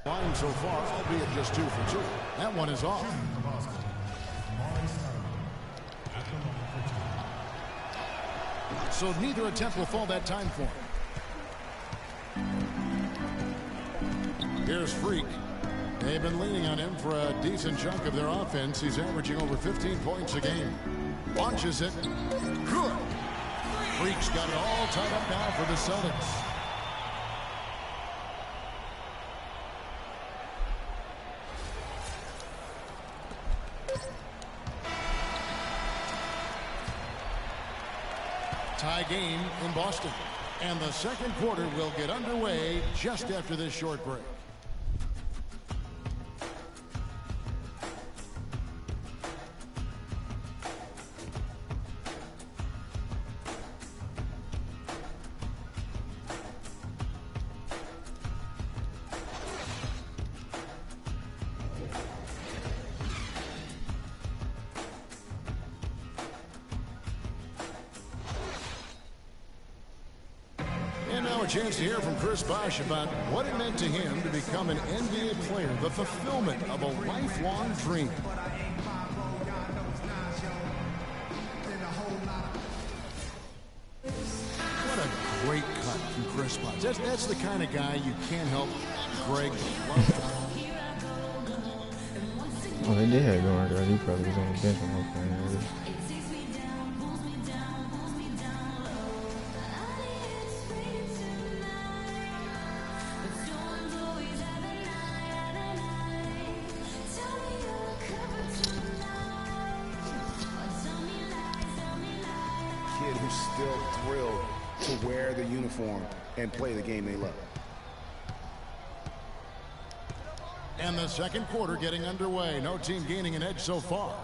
Line so far, albeit just 2 for 2. That one is off. So neither attempt will fall that time for him. Here's Freak. They've been leaning on him for a decent chunk of their offense. He's averaging over 15 points a game. Launches it. Good. Freak's got it all tied up now for the Celtics. Tie game in Boston. And the second quarter will get underway just after this short break. A chance to hear from Chris Bosh about what it meant to him to become an NBA player, the fulfillment of a lifelong dream. What a great cut from Chris Bosh. That's the kind of guy you can't help Greg love. Oh, they did have going there. He probably was on the bench when I was playing. Who's still thrilled to wear the uniform and play the game they love. And the second quarter getting underway. No team gaining an edge so far.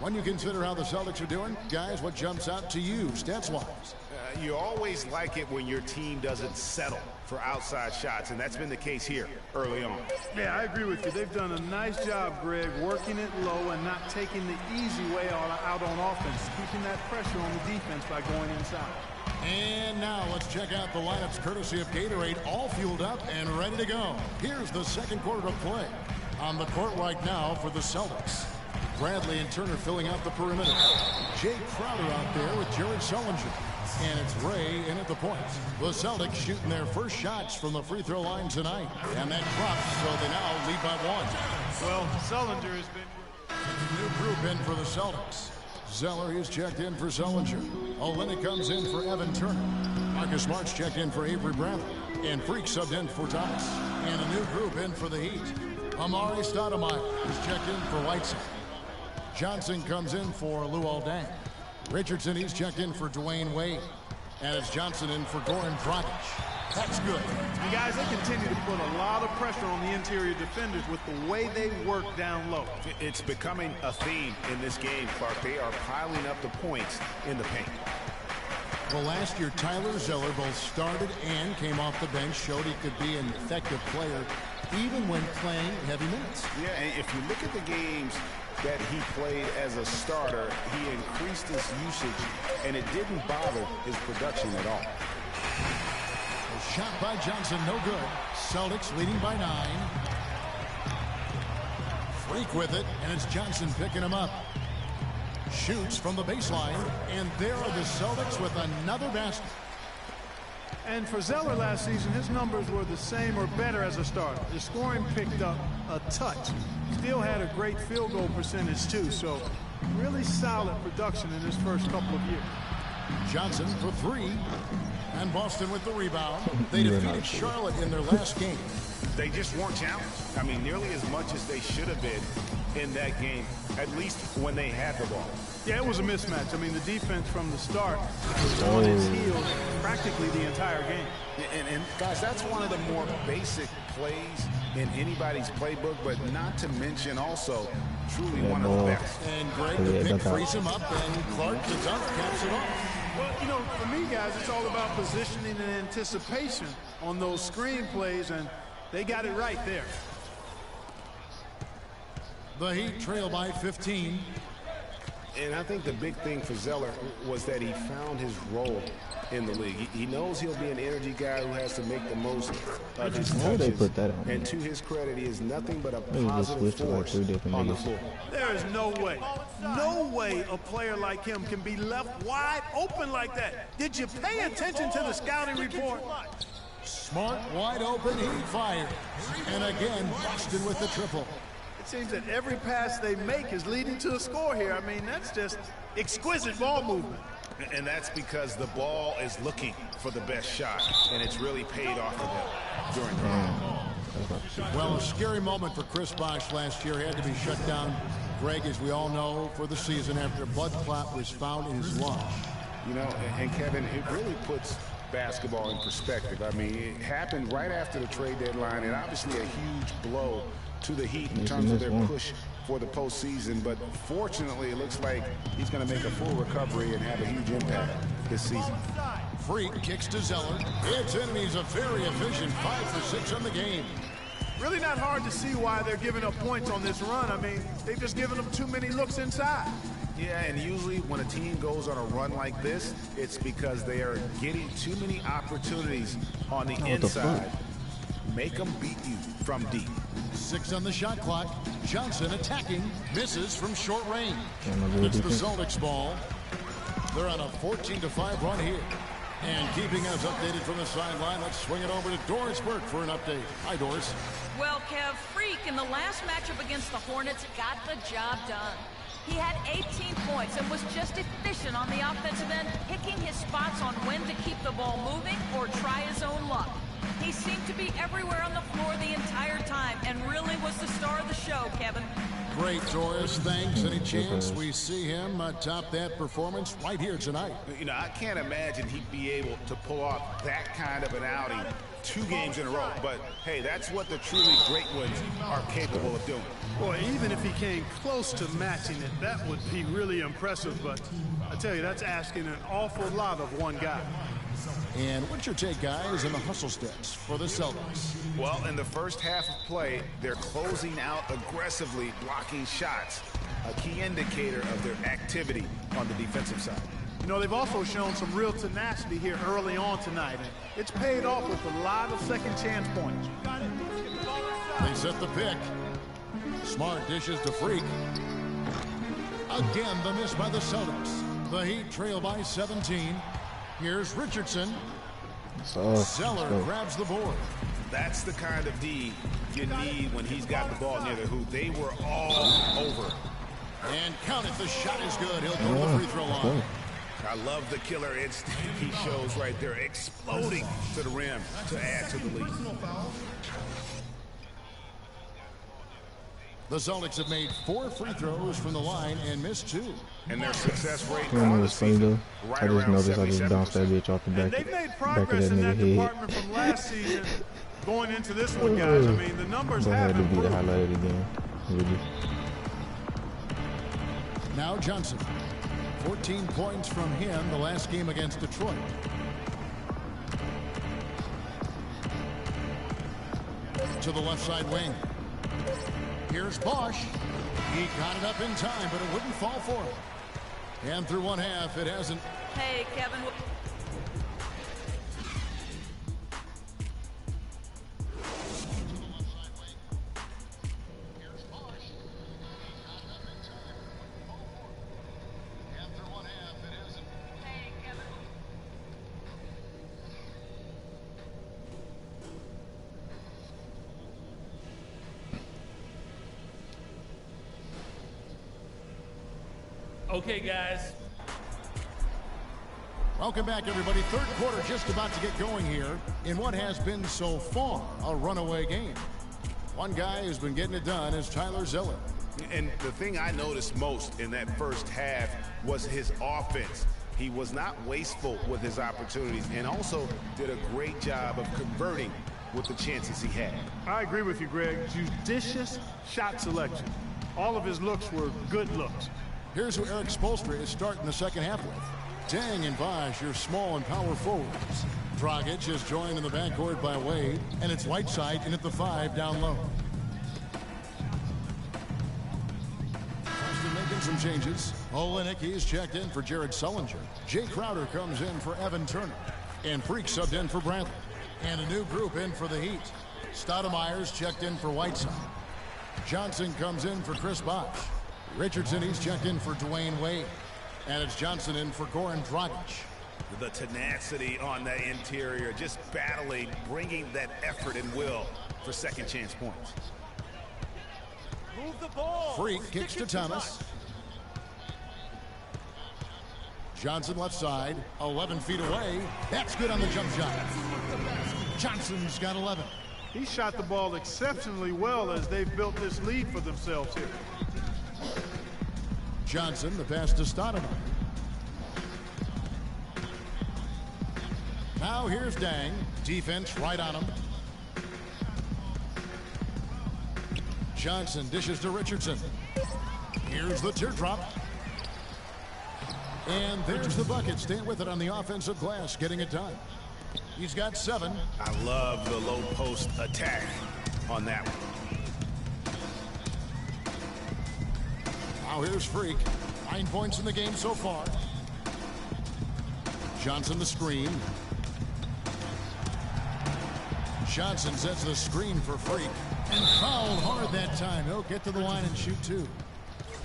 When you consider how the Celtics are doing, guys, what jumps out to you stats-wise? You always like it when your team doesn't settle for outside shots, and that's been the case here early on. Yeah, I agree with you. They've done a nice job, Greg, working it low and not taking the easy way out on offense, keeping that pressure on the defense by going inside. And now let's check out the lineups courtesy of Gatorade, all fueled up and ready to go. Here's the second quarter of play. On the court right now for the Celtics. Bradley and Turner filling out the perimeter. Jay Crowder out there with Jared Sullinger. And it's Ray in at the point. The Celtics shooting their first shots from the free throw line tonight. And that drops, so they now lead by 1. Well, Sullinger has been... New group in for the Celtics. Zeller is checked in for Sullinger. Olynyk comes in for Evan Turner. Marcus Smart's checked in for Avery Bradley. And Freak subbed in for Thomas. And a new group in for the Heat. Amari Stoudemire is checked in for Whiteside. Johnson comes in for Luol Deng. Richardson, he's checked in for Dwayne Wade. And it's Johnson in for Goran Dragic. That's good. You guys, they continue to put a lot of pressure on the interior defenders with the way they work down low. It's becoming a theme in this game, Clark. They are piling up the points in the paint. Well, last year, Tyler Zeller both started and came off the bench, showed he could be an effective player even when playing heavy minutes. Yeah, and if you look at the games that he played as a starter, he increased his usage, and it didn't bother his production at all. A shot by Johnson, no good. Celtics leading by 9. Freak with it, and it's Johnson picking him up. Shoots from the baseline, and there are the Celtics with another basket. And for Zeller last season, his numbers were the same or better as a starter. His scoring picked up a touch. Still had a great field goal percentage, too, so really solid production in his first couple of years. Johnson for 3, and Boston with the rebound. They defeated Charlotte in their last game. They just weren't challenged. I mean, nearly as much as they should have been in that game, at least when they had the ball. Yeah, it was a mismatch. I mean, the defense from the start was on its heels practically the entire game. And guys, that's one of the more basic plays in anybody's playbook, but not to mention also truly one of the best. And Greg, the pick frees him up, and Clark, the dunk, caps it off. Well, you know, for me, guys, it's all about positioning and anticipation on those screen plays, and they got it right there. The Heat trail by 15. And I think the big thing for Zeller was that he found his role in the league. He knows he'll be an energy guy who has to make the most of his touches. And to his credit, he is nothing but a positive force on the floor. There is no way a player like him can be left wide open like that. Did you pay attention to the scouting report? Smart, wide open, he fired. And again, Boston with the triple. It seems that every pass they make is leading to a score here. I mean, that's just exquisite ball movement. And that's because the ball is looking for the best shot, and it's really paid off for them during the game. Well, a scary moment for Chris Bosh last year. He had to be shut down, Greg, as we all know, for the season after a blood clot was found in his lung. You know, and Kevin, it really puts basketball in perspective. I mean, it happened right after the trade deadline, and obviously a huge blow to the Heat in terms of their push for the postseason. But fortunately, it looks like he's going to make a full recovery and have a huge impact this season. Freak kicks to Zeller. It's in, and he's a very efficient 5 for 6 on the game. Really not hard to see why they're giving up points on this run. I mean, they've just given them too many looks inside. Yeah, and usually when a team goes on a run like this, it's because they are getting too many opportunities on the inside. Make them beat you from deep. 6 on the shot clock. Johnson attacking, misses from short range. It's the Celtics ball. They're on a 14-5 run here. And keeping us updated from the sideline, let's swing it over to Doris Burke for an update. Hi, Doris. Well, Kev, Freak in the last matchup against the Hornets got the job done. He had 18 points and was just efficient on the offensive end, picking his spots on when to keep the ball moving or try his own luck. He seemed to be everywhere on the floor the entire time and really was the star of the show, Kevin. Great, Doris. Thanks. Any chance we see him top that performance right here tonight? You know, I can't imagine he'd be able to pull off that kind of an outing 2 games in a row. But, hey, that's what the truly great ones are capable of doing. Boy, even if he came close to matching it, that would be really impressive. But I tell you, that's asking an awful lot of one guy. And what's your take, guys, in the hustle steps for the Celtics? Well, in the first half of play, they're closing out aggressively, blocking shots, a key indicator of their activity on the defensive side. You know, they've also shown some real tenacity here early on tonight, and it's paid off with a lot of second chance points. They set the pick. Smart dishes to Freak. Again, the miss by the Celtics. The Heat trail by 17. Here's Richardson. Zeller grabs the board. That's the kind of D you need when he's got the ball near the hoop. They were all over. And count it, the shot is good. He'll go to the free throw line. I love the killer instinct he shows right there, exploding to the rim to add to the lead. The Celtics have made 4 free throws from the line and missed 2. And their success rate You know what's funny though? right I just around noticed I just bounced that bitch off the And back they've made of progress that in that nigga head. department from last season going into this one, guys. I mean, the numbers But I have had to be the improved. highlight again. Really. Now Johnson. 14 points from him the last game against Detroit. To the left side wing. Here's Bosch. He got it up in time, but it wouldn't fall for him. And through one half, it hasn't. Hey, Kevin. Okay, guys. Welcome back, everybody. Third quarter just about to get going here in what has been so far a runaway game. One guy who's been getting it done is Tyler Zeller. And the thing I noticed most in that first half was his offense. He was not wasteful with his opportunities and also did a great job of converting with the chances he had. I agree with you, Greg. Judicious shot selection. All of his looks were good looks. Here's who Eric Spoelstra is starting the second half with. Deng and Bosch, your small and power forwards. Dragic is joined in the backcourt by Wade, and it's Whiteside in at the 5 down low. Preston making some changes. Olynyk, he's checked in for Jared Sullinger. Jay Crowder comes in for Evan Turner. And Freak subbed in for Bradley. And a new group in for the Heat. Stoudemire's checked in for Whiteside. Johnson comes in for Chris Bosh. Richardson, he's checked in for Dwayne Wade. And it's Johnson in for Goran Dragic. The tenacity on the interior, just battling, bringing that effort and will for second chance points. Move the ball. Freak kicks to Thomas. Johnson left side, 11 feet away. That's good on the jump shot. Johnson's got 11. He shot the ball exceptionally well as they've built this lead for themselves here. Johnson, the pass to Stoudemire. Now here's Deng. Defense right on him. Johnson dishes to Richardson. Here's the teardrop. And there's the bucket. Staying with it on the offensive glass, getting it done. He's got 7. I love the low post attack on that one. Now here's Freak. 9 points in the game so far. Johnson the screen. Johnson sets the screen for Freak. And fouled hard that time. He'll get to the line and shoot 2.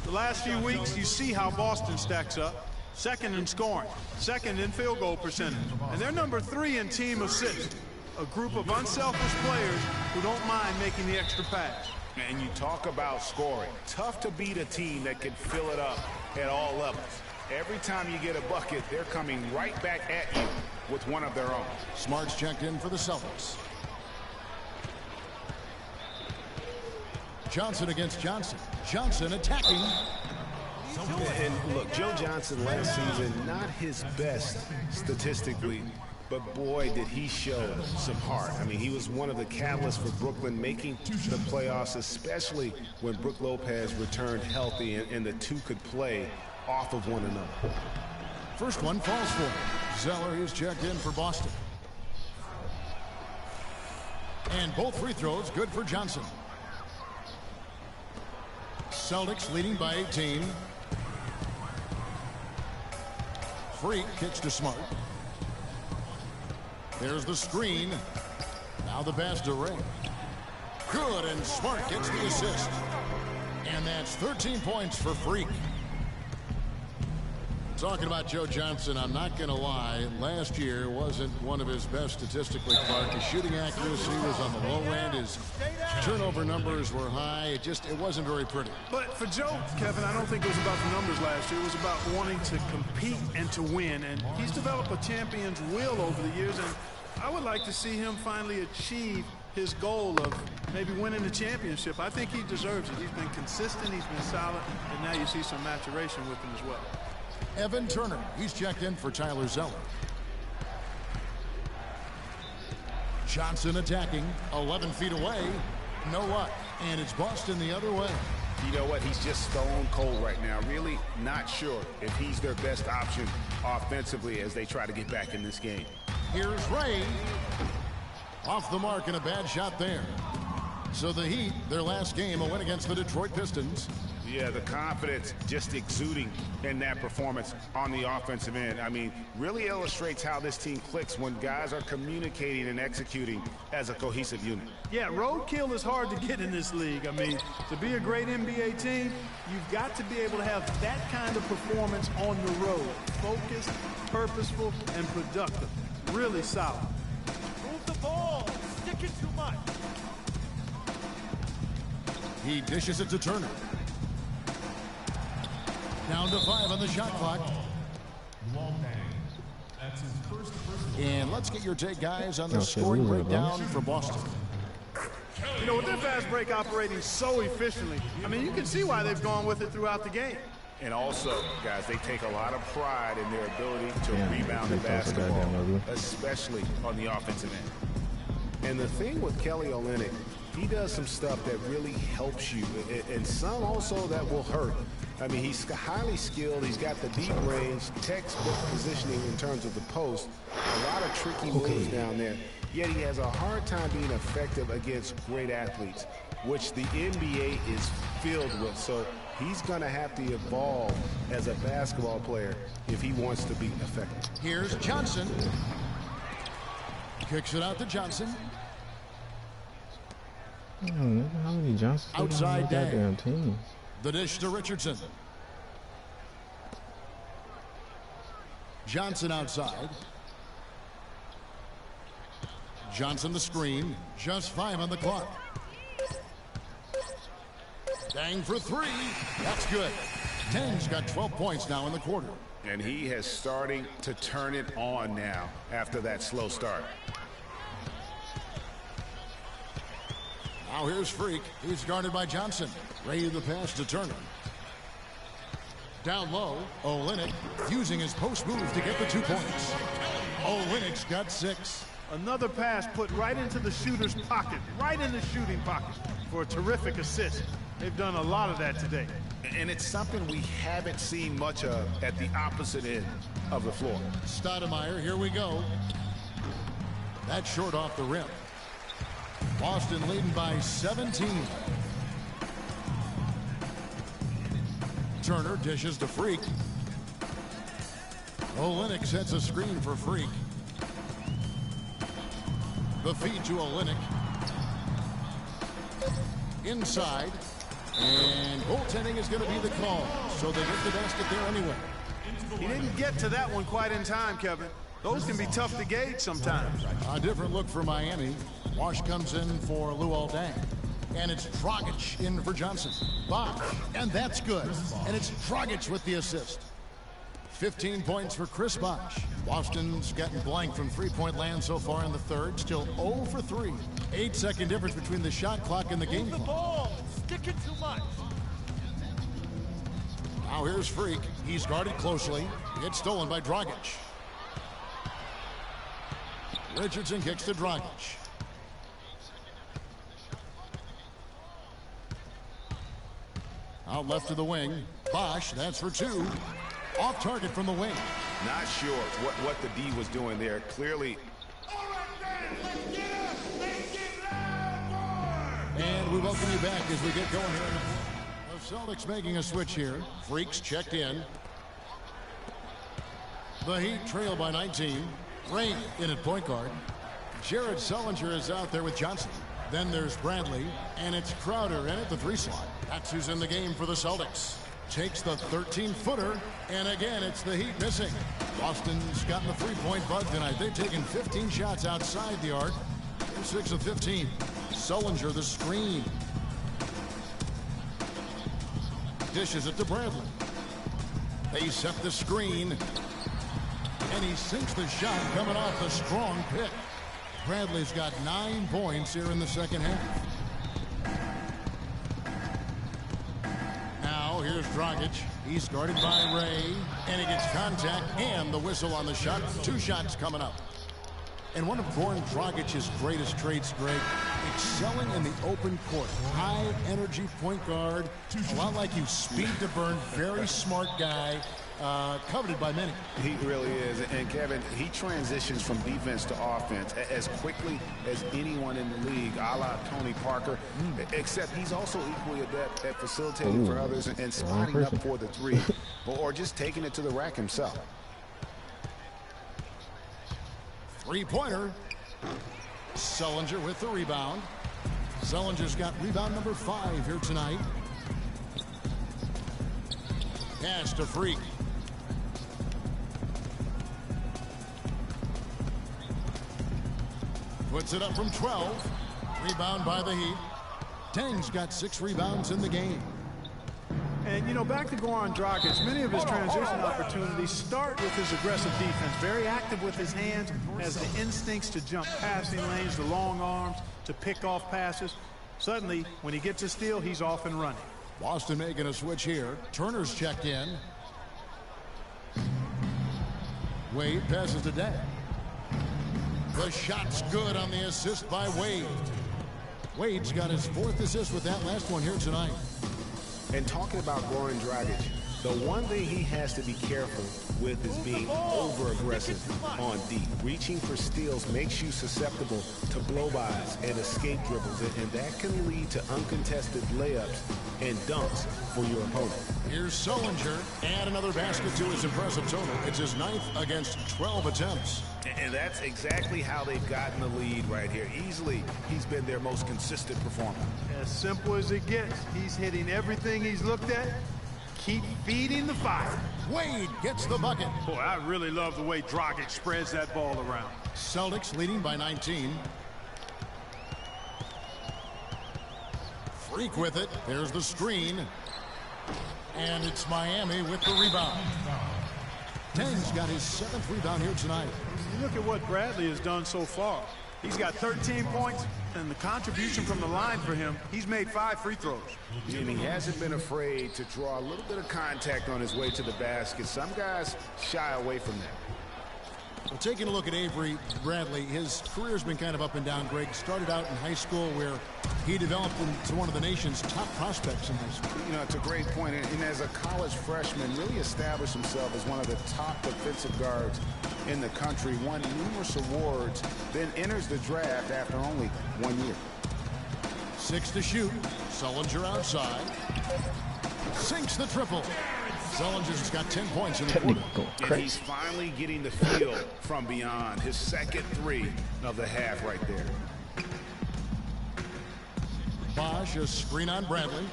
The last few weeks, you see how Boston stacks up. Second in scoring, second in field goal percentage. And they're number 3 in team assists. A group of unselfish players who don't mind making the extra pass. And you talk about scoring. Tough to beat a team that can fill it up at all levels. Every time you get a bucket, they're coming right back at you with one of their own. Smart's checked in for the Celtics. Johnson against Johnson. Johnson attacking. And look, Joe Johnson last season, not his best statistically, but boy, did he show some heart. I mean, he was one of the catalysts for Brooklyn making the playoffs, especially when Brook Lopez returned healthy and the two could play off of one another. First one falls for him. Zeller is checked in for Boston. And both free throws good for Johnson. Celtics leading by 18. Freak kicks to Smart. There's the screen. Now the pass to Ray. Good, and Smart gets the assist. And that's 13 points for Freak. Talking about Joe Johnson, I'm not going to lie. Last year wasn't one of his best statistically, Clark. His shooting accuracy was on the low end. His turnover numbers were high. It wasn't very pretty. But for Joe, Kevin, I don't think it was about the numbers last year. It was about wanting to compete and to win. And he's developed a champion's will over the years. And I would like to see him finally achieve his goal of maybe winning the championship. I think he deserves it. He's been consistent. He's been solid. And now you see some maturation with him as well. Evan Turner, he's checked in for Tyler Zeller. Johnson attacking, 11 feet away. No luck, and it's Boston the other way. You know what? He's just stone cold right now. Really not sure if he's their best option offensively as they try to get back in this game. Here's Ray. Off the mark and a bad shot there. So the Heat, their last game, a win against the Detroit Pistons. Yeah, the confidence just exuding in that performance on the offensive end. I mean, really illustrates how this team clicks when guys are communicating and executing as a cohesive unit. Yeah, roadkill is hard to get in this league. I mean, to be a great NBA team, you've got to be able to have that kind of performance on the road. Focused, purposeful, and productive. Really solid. Move the ball. Stick it too much. He dishes it to Turner. Down to 5 on the shot clock. And let's get your take, guys, on the scoring breakdown for Boston. You know, with their fast break operating so efficiently, I mean, you can see why they've gone with it throughout the game. And also, guys, they take a lot of pride in their ability to rebound the basketball, especially on the offensive end. And the thing with Kelly Olynyk, he does some stuff that really helps you, and some also that will hurt. I mean, he's highly skilled. He's got the deep range, textbook positioning in terms of the post. A lot of tricky moves down there. Yet he has a hard time being effective against great athletes, which the NBA is filled with. So he's going to have to evolve as a basketball player if he wants to be effective. Here's Johnson. Kicks it out to Johnson. How many Johnsons outside goddamn teams? The dish to Richardson. Johnson outside. Johnson the screen. Just 5 on the clock. Dang for 3. That's good. Tang's got 12 points now in the quarter. And he is starting to turn it on now after that slow start. Now here's Freak. He's guarded by Johnson. Ready the pass to Turner. Down low, Olynyk using his post move to get the 2 points. Olynyk's got 6. Another pass put right into the shooter's pocket, right in the shooting pocket for a terrific assist. They've done a lot of that today. And it's something we haven't seen much of at the opposite end of the floor. Stoudemire, here we go. That's short off the rim. Boston leading by 17. Turner dishes to Freak. Olynyk sets a screen for Freak. The feed to Olynyk. Inside. And goaltending is going to be the call. So they get the basket there anyway. He didn't get to that one quite in time, Kevin. Those can be tough to gauge sometimes. A different look for Miami. Wash comes in for Luol Deng. And it's Dragic in for Johnson. Bosh, and that's good. And it's Dragic with the assist. 15 points for Chris Bosh. Boston's gotten blank from three-point land so far in the third. Still 0 for 3. 8-second difference between the shot clock and the game clock. Move the ball. Stick it too much. Now here's Freak. He's guarded closely. It's stolen by Dragic. Richardson kicks to Dragic. Out left to the wing. Bosh, that's for 2. Off target from the wing. Not sure what the D was doing there. Clearly. And we welcome you back as we get going here. The Celtics making a switch here. Freaks checked in. The Heat trail by 19. Rain in at point guard. Jared Sullinger is out there with Johnson. Then there's Bradley, and it's Crowder in at the 3 slot. That's who's in the game for the Celtics. Takes the 13-footer, and again, it's the Heat missing. Boston's gotten the three-point bug tonight. They've taken 15 shots outside the arc. 6 of 15. Sullinger, the screen. Dishes it to Bradley. They set the screen, and he sinks the shot coming off the strong pick. Bradley's got 9 points here in the second half. Now here's Dragic. He's guarded by Ray, and he gets contact and the whistle on the shot. 2 shots coming up. And one of Goran Dragic's greatest traits, Greg, excelling in the open court. High energy point guard, a lot like you, speed to burn, very smart guy, coveted by many. He really is. And Kevin, he transitions from defense to offense as quickly as anyone in the league, a la Tony Parker, except he's also equally adept at facilitating for others and spotting up for the three, or just taking it to the rack himself. Three-pointer. Sullinger with the rebound. Sullinger's got rebound number 5 here tonight. Pass to Freak. Puts it up from 12. Rebound by the Heat. Tang's got 6 rebounds in the game. And, you know, back to Goran Dragic, many of his transition opportunities start with his aggressive defense. Very active with his hands, has the instincts to jump passing lanes, the long arms, to pick off passes. Suddenly, when he gets a steal, he's off and running. Boston making a switch here. Turner's checked in. Wade passes to Deng. The shot's good on the assist by Wade. Wade's got his 4th assist with that last one here tonight. And talking about Goran Dragic, the one thing he has to be careful with is being over-aggressive on D. Reaching for steals makes you susceptible to blow-bys and escape dribbles, and that can lead to uncontested layups and dunks for your opponent. Here's Sullinger. Add another basket to his impressive total. It's his 9th against 12 attempts. And that's exactly how they've gotten the lead right here. Easily, he's been their most consistent performer. As simple as it gets. He's hitting everything he's looked at. Keep feeding the fire. Wade gets the bucket. Boy, I really love the way Dragic spreads that ball around. Celtics leading by 19. Freak with it. There's the screen. And it's Miami with the rebound. Tang's got his 7th rebound here tonight. Look at what Bradley has done so far. He's got 13 points, and the contribution from the line for him, he's made 5 free throws. And he hasn't been afraid to draw a little bit of contact on his way to the basket. Some guys shy away from that. Well, taking a look at Avery Bradley, his career's been kind of up and down. Greg started out in high school where he developed into one of the nation's top prospects in high school. You know, it's a great point. And as a college freshman, really established himself as one of the top defensive guards in the country, won numerous awards, then enters the draft after only 1 year. 6 to shoot. Sullinger outside. Sinks the triple. Sullinger's got 10 points in the quarter. And he's finally getting the feel from beyond. His 2nd 3 of the half right there. Bosch, a screen on Bradley.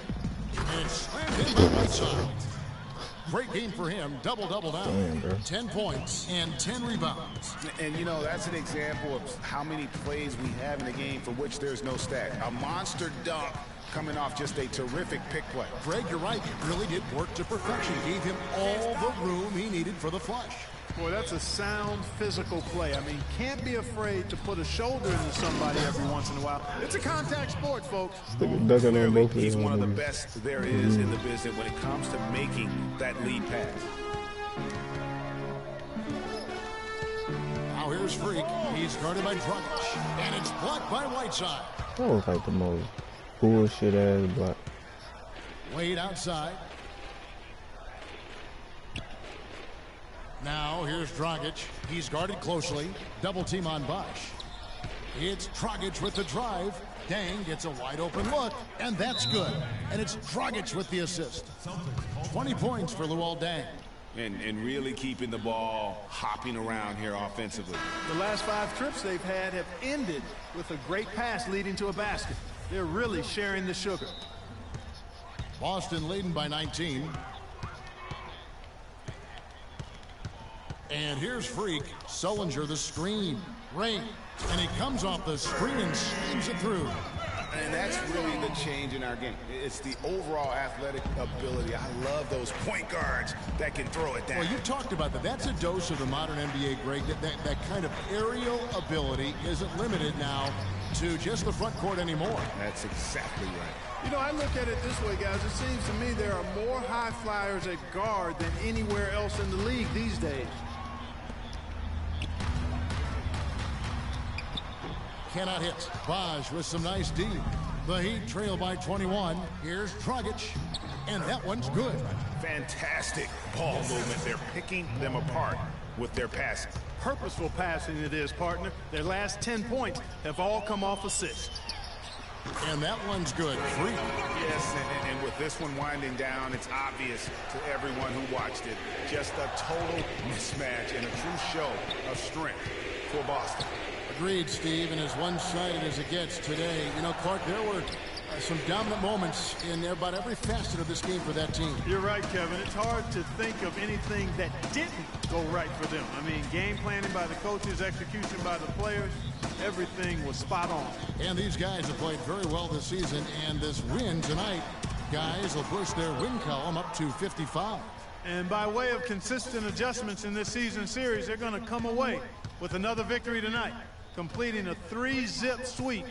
And slammed in the right side. Great game for him. Double-double now. Damn, 10 points and 10 rebounds. And, you know, that's an example of how many plays we have in a game for which there's no stat. A monster dunk coming off just a terrific pick play. Greg, you're right. It really did work to perfection. Gave him all the room he needed for the flush. Boy, that's a sound physical play. I mean, can't be afraid to put a shoulder into somebody every once in a while. It's a contact sport, folks. Clearly, he's one of the best there is in the business when it comes to making that lead pass. Now here's Freak. He's guarded by Dragic. And it's blocked by Whiteside. That was like the most bullshit ass block. Wade outside. Now here's Dragic. He's guarded closely. Double team on Bosch. It's Dragic with the drive. Deng gets a wide open look, and that's good. And it's Dragic with the assist. 20 points for Luol Deng. And really keeping the ball hopping around here offensively. The last 5 trips they've had have ended with a great pass leading to a basket. They're really sharing the sugar. Boston leading by 19. And here's Freak. Sullinger the screen. Ray. And he comes off the screen and slams it through. And that's really the change in our game. It's the overall athletic ability. I love those point guards that can throw it down. Well, you talked about that. That's a dose of the modern NBA, Greg. That kind of aerial ability isn't limited now to just the front court anymore. That's exactly right. You know, I look at it this way, guys. It seems to me there are more high flyers at guard than anywhere else in the league these days. Cannot hit. Vaj with some nice D. The Heat trail by 21. Here's Dragic. And that one's good. Fantastic ball movement. They're picking them apart with their passing. Purposeful passing it is, partner. Their last 10 points have all come off assists. And that one's good. Free. Yes, and with this one winding down, it's obvious to everyone who watched it. Just a total mismatch and a true show of strength for Boston. Agreed, Steve, and as one-sided as it gets today. You know, Clark, there were some dominant moments in about every facet of this game for that team. You're right, Kevin. It's hard to think of anything that didn't go right for them. I mean, game planning by the coaches, execution by the players, everything was spot on. And these guys have played very well this season, and this win tonight, guys, will push their win column up to 55. And by way of consistent adjustments in this season series, they're going to come away with another victory tonight, completing a 3-zip sweep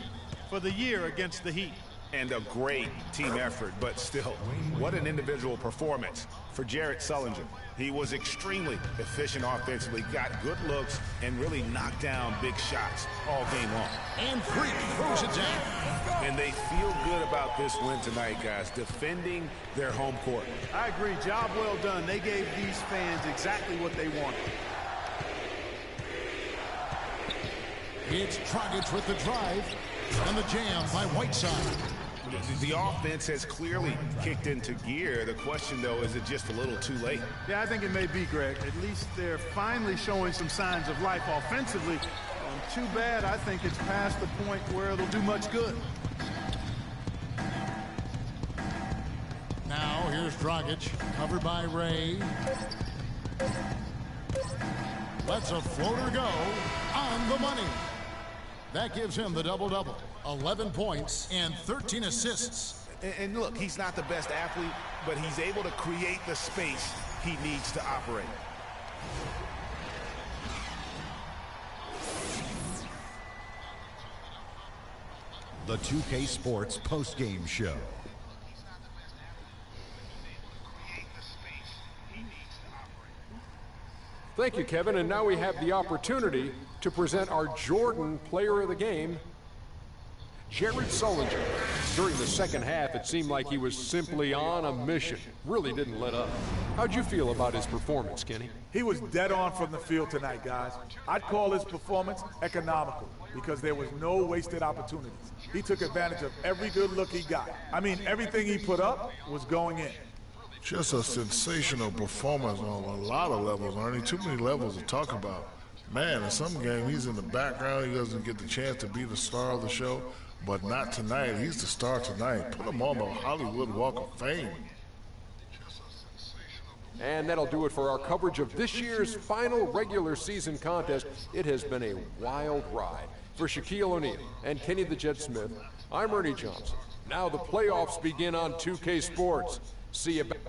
for the year against the Heat. And a great team effort, but still, what an individual performance for Jared Sullinger. He was extremely efficient offensively, got good looks, and really knocked down big shots all game long. And Freak throws it down. And they feel good about this win tonight, guys, defending their home court. I agree. Job well done. They gave these fans exactly what they wanted. It's Dragic with the drive and the jam by Whiteside. The offense has clearly kicked into gear. The question, though, is it just a little too late? Yeah, I think it may be, Greg. At least they're finally showing some signs of life offensively. Too bad, I think it's past the point where it'll do much good. Now, here's Dragic, covered by Ray. Lets a floater go on the money. That gives him the double-double. 11 points and 13 assists. And look, he's not the best athlete, but he's able to create the space he needs to operate. The 2K Sports postgame show. Thank you, Kevin. And now we have the opportunity to present our Jordan Player of the Game, Jared Sullinger. During the second half, it seemed like he was simply on a mission. Really didn't let up. How'd you feel about his performance, Kenny? He was dead on from the field tonight, guys. I'd call his performance economical because there was no wasted opportunities. He took advantage of every good look he got. I mean, everything he put up was going in. Just a sensational performance on a lot of levels, Ernie. Too many levels to talk about. Man, in some game, he's in the background. He doesn't get the chance to be the star of the show. But not tonight. He's the star tonight. Put him on the Hollywood Walk of Fame. And that'll do it for our coverage of this year's final regular season contest. It has been a wild ride. For Shaquille O'Neal and Kenny the Jet Smith, I'm Ernie Johnson. Now the playoffs begin on 2K Sports. See you back.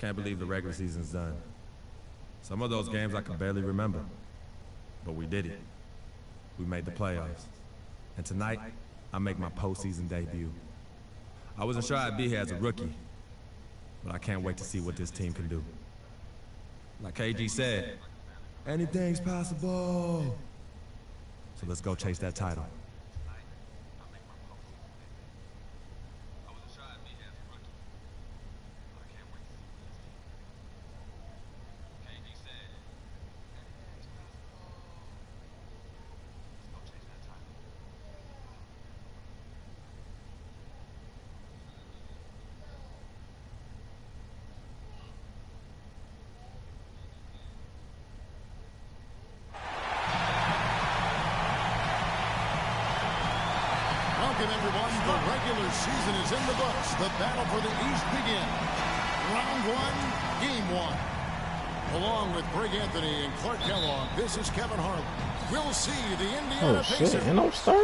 Can't believe the regular season's done. Some of those games I can barely remember. But we did it. We made the playoffs. And tonight, I make my postseason debut. I wasn't sure I'd be here as a rookie, but I can't wait to see what this team can do. Like KG said, anything's possible. So let's go chase that title. Welcome, everyone. The regular season is in the books. The battle for the East begins. Round one, game one. Along with Greg Anthony and Clark Kellogg, this is Kevin Harlan. We'll see the Indiana Pacers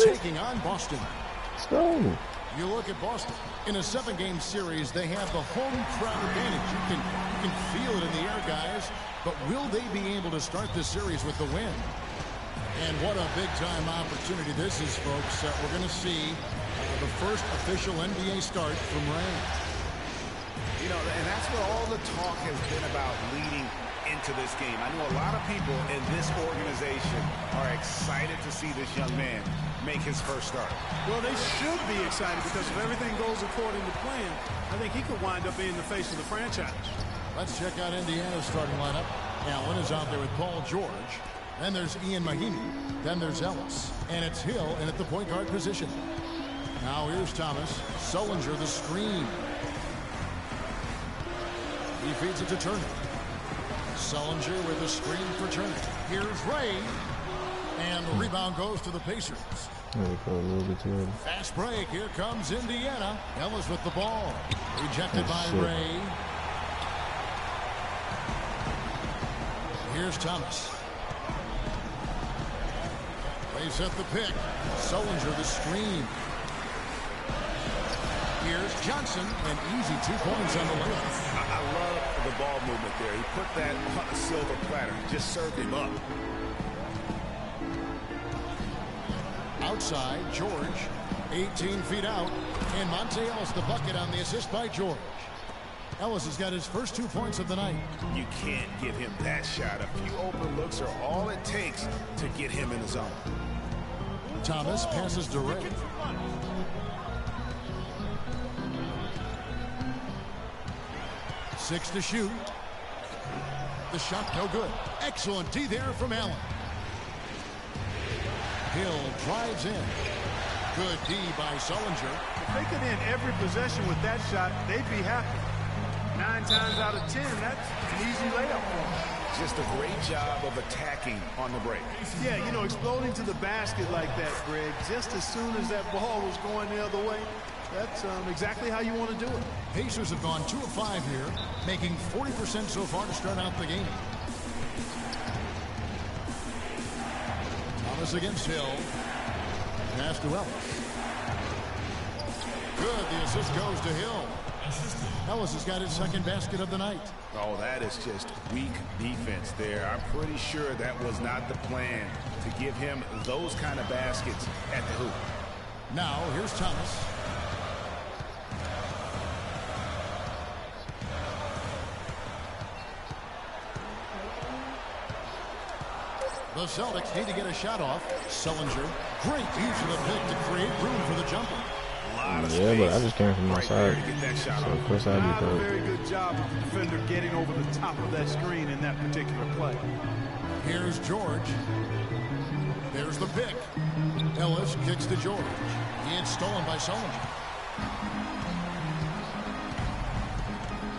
taking on Boston. Let's go. You look at Boston. In a 7-game series, they have the home crowd advantage. You can feel it in the air, guys. But will they be able to start this series with the win? And what a big-time opportunity this is, folks. We're going to see the first official NBA start from Ray. You know, and that's what all the talk has been about leading into this game. I know a lot of people in this organization are excited to see this young man make his first start. Well, they should be excited because if everything goes according to plan, I think he could wind up being the face of the franchise. Let's check out Indiana's starting lineup. Allen is out there with Paul George. Then there's Ian Mahinmi. Then there's Ellis. And it's Hill in at the point guard position. Now here's Thomas. Sullinger the screen. He feeds it to Turner. Sullinger with the screen for Turner. Here's Ray. And the rebound goes to the Pacers. Fast break. Here comes Indiana. Ellis with the ball. Rejected by Ray. Here's Thomas. They set the pick. Sullinger the screen. Here's Johnson. An easy 2 points on the layup. I love the ball movement there. He put that on a silver platter. Just served him up. Outside, George. 18 feet out. And Monte Ellis the bucket on the assist by George. Ellis has got his first 2 points of the night. You can't give him that shot. A few open looks are all it takes to get him in the zone. Thomas passes to Ray. Six to shoot. The shot no good. Excellent D there from Allen. Hill drives in. Good D by Sullinger. If they could end every possession with that shot, they'd be happy. 9 times out of 10, that's an easy layup for them. Just a great job of attacking on the break. Yeah, you know, exploding to the basket like that, Greg, just as soon as that ball was going the other way, that's exactly how you want to do it. Pacers have gone 2 of 5 here, making 40% so far to start out the game. Thomas against Hill. Pass to Ellis. Good, the assist goes to Hill. Ellis has got his second basket of the night. Oh, that is just weak defense there. I'm pretty sure that was not the plan to give him those kind of baskets at the hoop. Now, here's Thomas. The Celtics need to get a shot off. Sullinger, great use of the pick to create room for the jumper. Yeah, but I just came from my side, so of course I do that. Very good job of the defender getting over the top of that screen in that particular play. Here's George. There's the pick. Ellis kicks to George. He is stolen by Sullinger.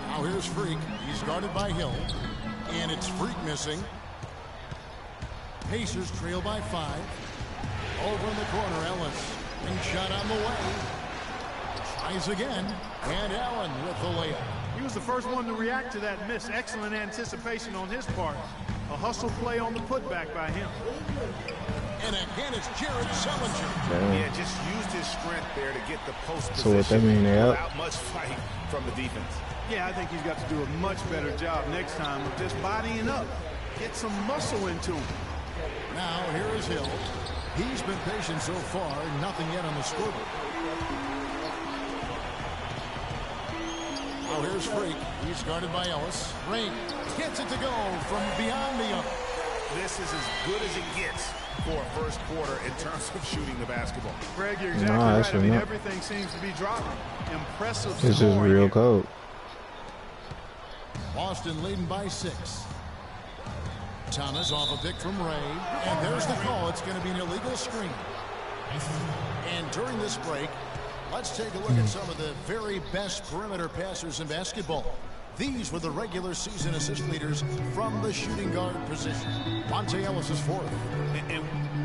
Now here's Freak. He's guarded by Hill. And it's Freak missing. Pacers trail by 5. Over in the corner, Ellis. And shot on the way. Tries again. And Allen with the layup. He was the first one to react to that miss. Excellent anticipation on his part. A hustle play on the putback by him. And again, it's Jared Sullinger. Yeah, just used his strength there to get the post position. So what that mean, they up? Without much fight from the defense. Yeah, I think he's got to do a much better job next time of just bodying up. Get some muscle into him. Now, here is Hill. He's been patient so far, nothing yet on the scoreboard. Now, here's Freak. He's guarded by Ellis. Ring gets it to go from beyond the arc. This is as good as it gets for a first quarter in terms of shooting the basketball. Greg, you're exactly right. I mean, everything seems to be dropping. Impressive. This is real cold. Boston leading by 6. Thomas off a pick from Ray. And there's the call. It's going to be an illegal screen. And during this break, let's take a look at some of the very best perimeter passers in basketball. These were the regular season assist leaders from the shooting guard position. Monte Ellis is 4th. And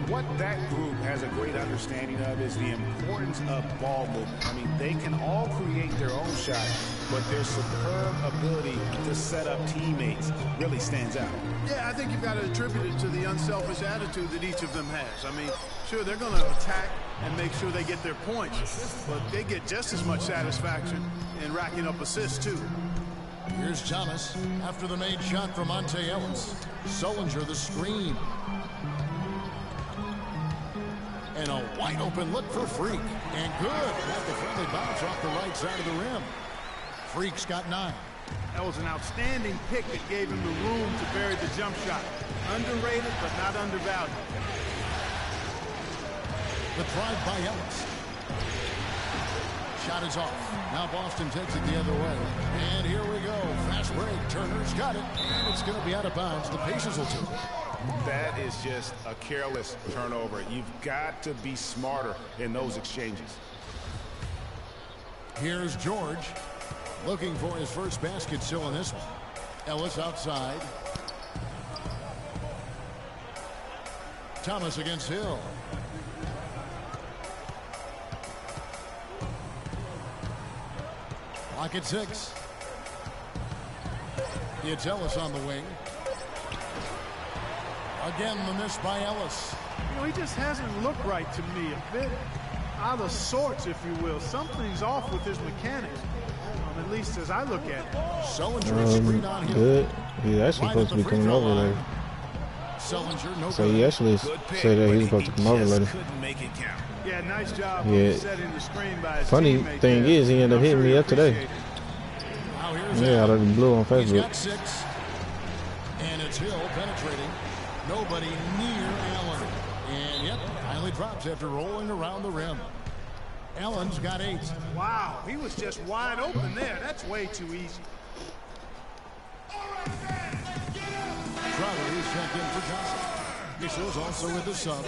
what that group has a great understanding of is the importance of ball movement. I mean, they can all create their own shot, but their superb ability to set up teammates really stands out. Yeah, I think you've got to attribute it to the unselfish attitude that each of them has. I mean, sure, they're going to attack and make sure they get their points, but they get just as much satisfaction in racking up assists, too. Here's Thomas after the made shot from Monte Ellis. Sullinger the screen. And a wide open look for Freak. And good. Got the friendly bounce off the right side of the rim. Freak's got 9. That was an outstanding pick that gave him the room to bury the jump shot. Underrated, but not undervalued. The drive by Ellis. Shot is off. Now Boston takes it the other way. And here we go. Fast break. Turner's got it. And it's going to be out of bounds. The Pacers will take it. That is just a careless turnover. You've got to be smarter in those exchanges. Here's George. Looking for his first basket still in this one. Ellis outside. Thomas against Hill. Lock at 6. It's Ellis on the wing. Again, the miss by Ellis. You know, he just hasn't looked right to me. A bit out of sorts, if you will. Something's off with his mechanics. At least as I look at it. Good. He's actually supposed to be coming over later. So he actually said that he was supposed to come over later. Yeah, nice job setting the screen by his Funny teammate thing is, he ended up hitting me up today. Yeah, out of the blue on Facebook. He's got 6. And it's Hill penetrating. Nobody near Allen. And yep, finally drops after rolling around the rim. Allen's got 8. Wow, he was just wide open there. That's way too easy. Crowder is checked in for Johnson. Mitchell's also with the sub.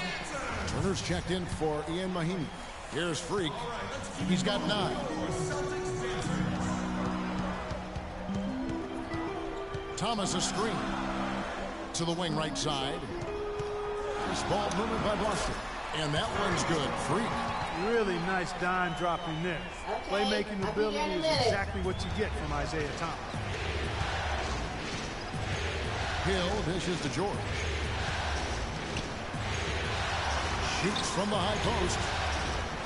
Turner's checked in for Ian Mahinmi. Here's Freak. He's got 9. Thomas a screen. To the wing right side. Nice ball movement by Boston. And that one's good. Freak. Really nice dime dropping there. Playmaking ability is exactly what you get from Isaiah Thomas. Hill dishes to George. Shoots from the high post.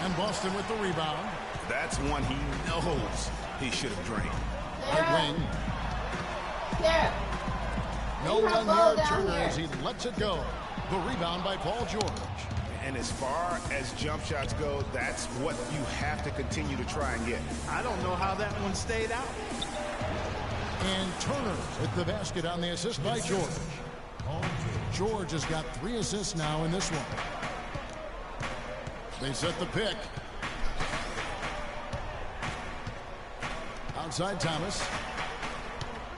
And Boston with the rebound. That's one he knows he should have drained. Right wing. No one near Turner as he lets it go. The rebound by Paul George. And as far as jump shots go, that's what you have to continue to try and get. I don't know how that one stayed out. And Turner with the basket on the assist by George. George has got 3 assists now in this one. They set the pick. Outside Thomas.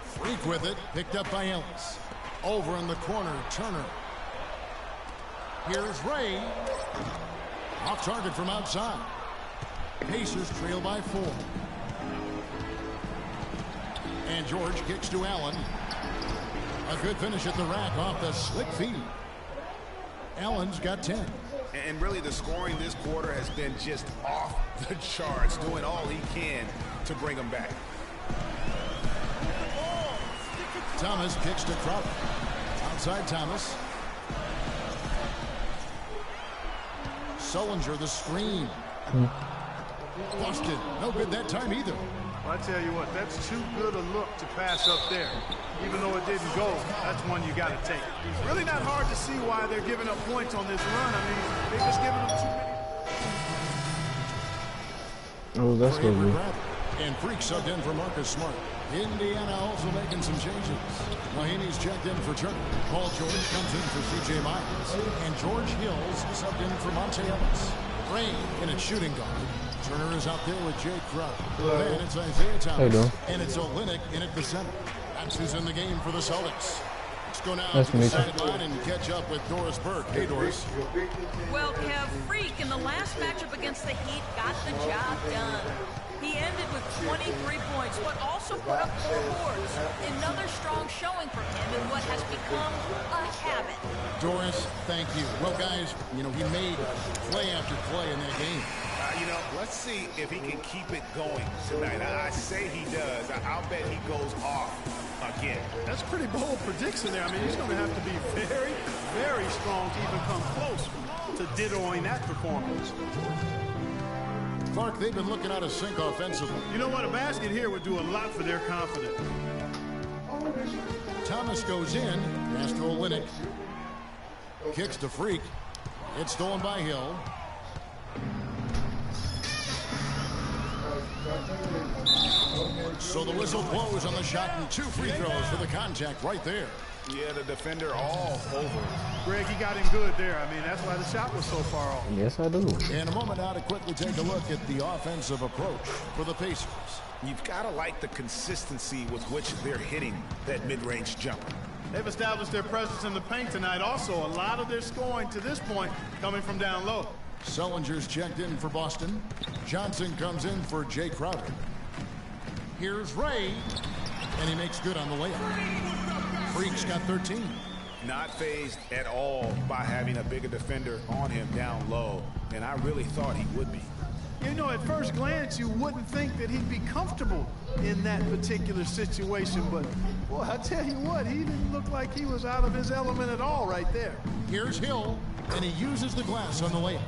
Freak with it. Picked up by Ellis. Over in the corner, Turner. Here's Ray. Off target from outside. Pacers trail by 4. And George kicks to Allen. A good finish at the rack off the slick feed. Allen's got 10. And really the scoring this quarter has been just off the charts, doing all he can to bring them back. Thomas kicks to Crowder. Outside Thomas. Sullinger the screen. Boston, no good that time either. I tell you what, that's too good a look to pass up there. Even though it didn't go, that's one you got to take. It's really not hard to see why they're giving up points on this run. I mean, they're just giving them too many. Oh, that's good. And Freak subbed in for Marcus Smart. Indiana also making some changes. Mahaney's checked in for Turner. Paul George comes in for C.J. Miles. And George Hills subbed in for Monte Ellis. Rain in at shooting guard. Turner is out there with Jay Crowder. Then it's Isaiah Thomas. And it's Olynyk in at the center. That's who's in the game for the Celtics. Let's go now to the sideline and catch up with Doris Burke. Hey, Doris. Well, Kev, Freak in the last matchup against the Heat got the job done. He ended with 23 points, but also put up 4 boards. Another strong showing from him in what has become a habit. Doris, thank you. Well, guys, you know, he made play after play in that game. You know, let's see if he can keep it going tonight. I say he does. I'll bet he goes off again. That's a pretty bold prediction there. I mean, he's going to have to be very, very strong to even come close to dittoing that performance. Clark, they've been looking out of sync offensively. You know what? A basket here would do a lot for their confidence. Thomas goes in. Pass to Olynyk. Kicks to Freak. It's stolen by Hill. So the whistle blows on the shot and 2 free throws for the contact right there. Yeah, the defender all over. Greg, he got him good there. I mean, that's why the shot was so far off. Yes, I do. In a moment now to quickly take a look at the offensive approach for the Pacers. You've got to like the consistency with which they're hitting that mid-range jumper. They've established their presence in the paint tonight. Also, a lot of their scoring to this point coming from down low. Sullinger's checked in for Boston. Johnson comes in for Jay Crowder. Here's Ray, and he makes good on the layup. Freak's got 13. Not fazed at all by having a bigger defender on him down low, and I really thought he would be. You know, at first glance, you wouldn't think that he'd be comfortable in that particular situation, but, boy, I tell you what, he didn't look like he was out of his element at all right there. Here's Hill, and he uses the glass on the layup.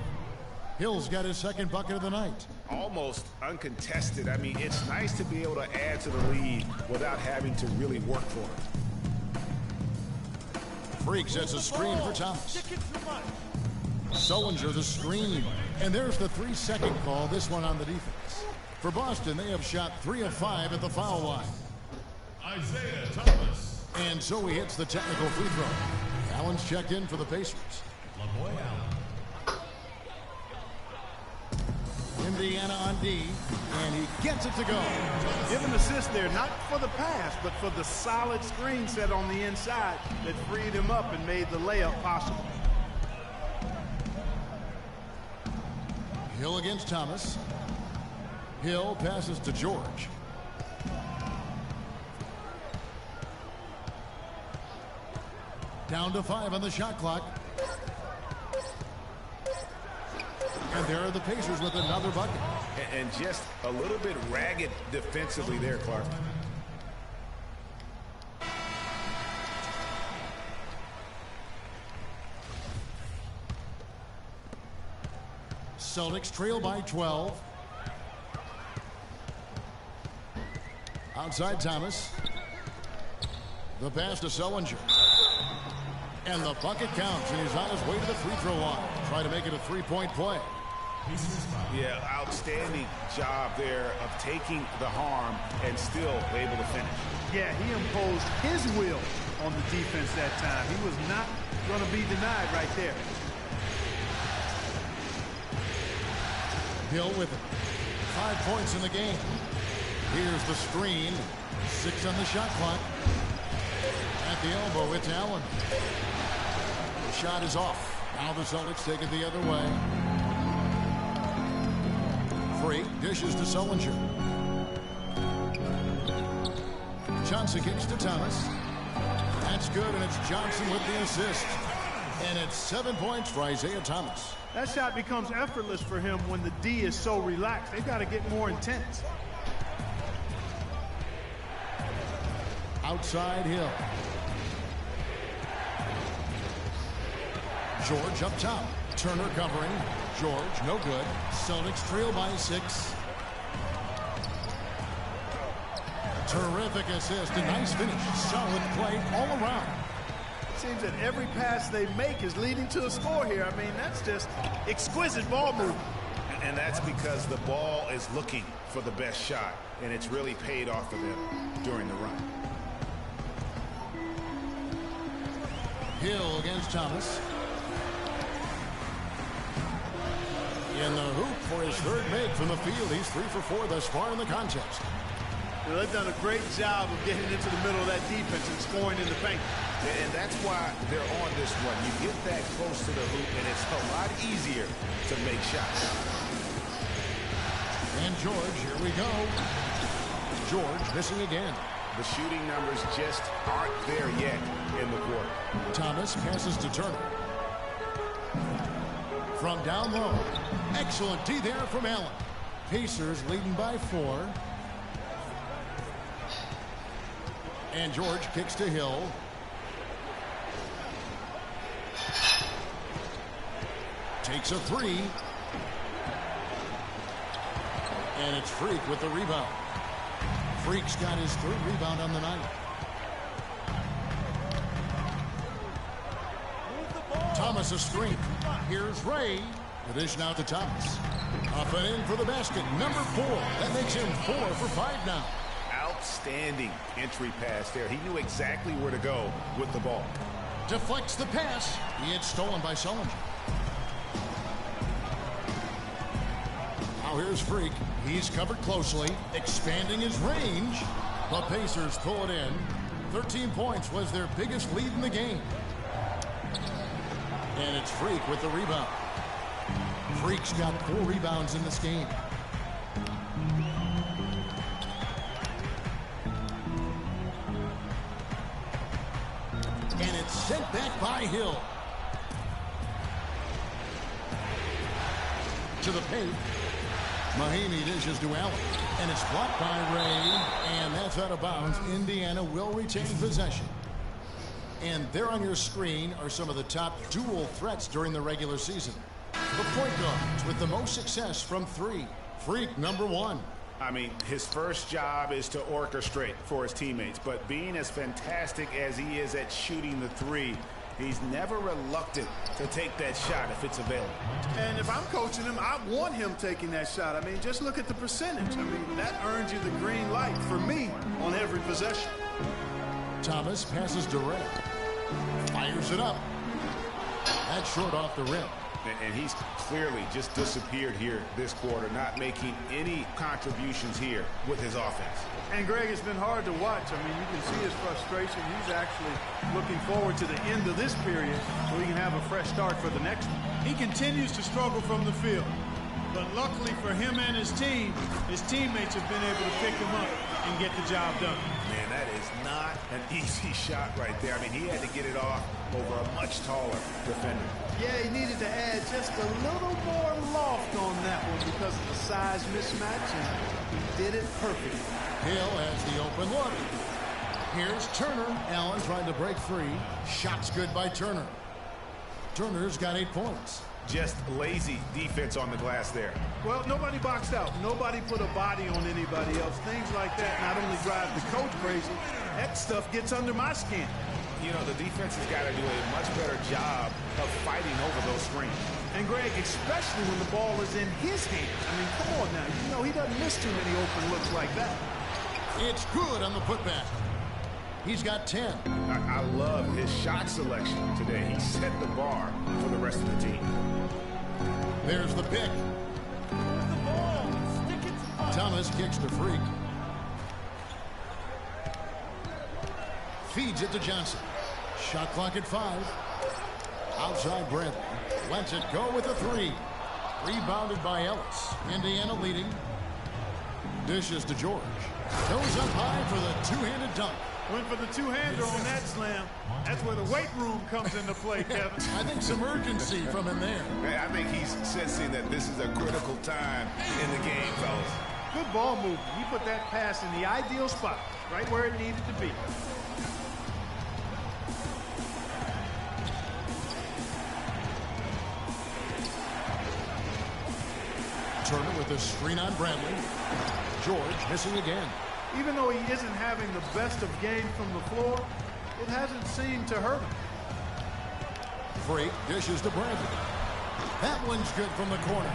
Hill's got his second bucket of the night. Almost uncontested. I mean, it's nice to be able to add to the lead without having to really work for it. Freak sets a screen for Thomas. Sullinger the screen. And there's the 3-second call, this one on the defense. For Boston, they have shot 3 of 5 at the foul line. Isaiah Thomas. And so he hits the technical free throw. Allen's checked in for the Pacers. Indiana on D, and he gets it to go. Give an assist there, not for the pass, but for the solid screen set on the inside that freed him up and made the layup possible. Hill against Thomas. Hill passes to George. Down to 5 on the shot clock. And there are the Pacers with another bucket. And just a little bit ragged defensively there, Clark. Celtics trail by 12. Outside Thomas. The pass to Sullinger. And the bucket counts, and he's on his way to the free throw line. Try to make it a 3-point play. Yeah, outstanding job there of taking the harm and still able to finish. Yeah, he imposed his will on the defense that time. He was not going to be denied right there. Hill with it. 5 points in the game. Here's the screen. 6 on the shot clock. At the elbow, it's Allen. The shot is off. Now the Celtics take it the other way. Free dishes to Sullinger. Johnson kicks to Thomas. That's good, and it's Johnson with the assist. And it's 7 points for Isaiah Thomas. That shot becomes effortless for him when the D is so relaxed. They've got to get more intense. Outside Hill. George up top. Turner covering. George, no good. Celtics trail by 6. Terrific assist, a nice finish. Solid play all around. It seems that every pass they make is leading to a score here. I mean, that's just exquisite ball movement. And that's because the ball is looking for the best shot, and it's really paid off for them during the run. Hill against Thomas. In the hoop for his third make from the field. He's 3 for 4 thus far in the contest. You know, they've done a great job of getting into the middle of that defense and scoring in the paint. And that's why they're on this run. You get that close to the hoop, and it's a lot easier to make shots. And George, here we go. George missing again. The shooting numbers just aren't there yet in the quarter. Thomas passes to Turner. From down low. Excellent D there from Allen. Pacers leading by 4. And George kicks to Hill. Takes a 3. And it's Freak with the rebound. Freak's got his 3rd rebound on the night. Thomas a screen. Here's Ray. The dish now to Thomas. Up and in for the basket. Number 4. That makes him 4 for 5 now. Outstanding entry pass there. He knew exactly where to go with the ball. Deflects the pass. He had stolen by Sullinger. Now here's Freak. He's covered closely, expanding his range. The Pacers pull it in. 13 points was their biggest lead in the game. And it's Freak with the rebound. Freak's got 4 rebounds in this game. And it's sent back by Hill. To the paint. Mahinmi dishes to Allen. And it's blocked by Ray. And that's out of bounds. Indiana will retain possession. And there on your screen are some of the top dual threats during the regular season. The point guards with the most success from 3. Freak, number 1. I mean, his first job is to orchestrate for his teammates. But being as fantastic as he is at shooting the 3, he's never reluctant to take that shot if it's available. And if I'm coaching him, I want him taking that shot. I mean, just look at the percentage. I mean, that earns you the green light for me on every possession. Thomas passes to Ray. Fires it up. That's short off the rim. And he's clearly just disappeared here this quarter, not making any contributions here with his offense. And Greg, it's been hard to watch. I mean, you can see his frustration. He's actually looking forward to the end of this period so he can have a fresh start for the next one. He continues to struggle from the field. But luckily for him and his team, his teammates have been able to pick him up and get the job done. Man, that is not an easy shot right there. I mean, he had to get it off over a much taller defender. Yeah, he needed to add just a little more loft on that one because of the size mismatch, and he did it perfectly. Hill has the open look. Here's Turner. Allen trying to break free. Shot's good by Turner. Turner's got 8 points. Just lazy defense on the glass there. Well, nobody boxed out. Nobody put a body on anybody else. Things like that not only drive the coach crazy, that stuff gets under my skin. You know, the defense has got to do a much better job of fighting over those screens. And Greg, especially when the ball is in his hands. I mean, come on now. You know, he doesn't miss too many open looks like that. It's good on the putback. He's got 10. I love his shot selection today. He set the bar for the rest of the team. There's the pick. Thomas kicks to Freak. Feeds it to Johnson. Shot clock at 5. Outside Bradley. Lets it go with a 3. Rebounded by Ellis. Indiana leading. Dishes to George. Goes up high for the two-handed dunk. Went for the two-hander on that slam. That's where the weight room comes into play, Kevin. I think some urgency from him there. I think he's sensing that this is a critical time in the game, fellas. Good ball movement. He put that pass in the ideal spot, right where it needed to be. Turner with a screen on Bradley. George missing again. Even though he isn't having the best of games from the floor, it hasn't seemed to hurt him. Freak dishes to Bradley. That one's good from the corner.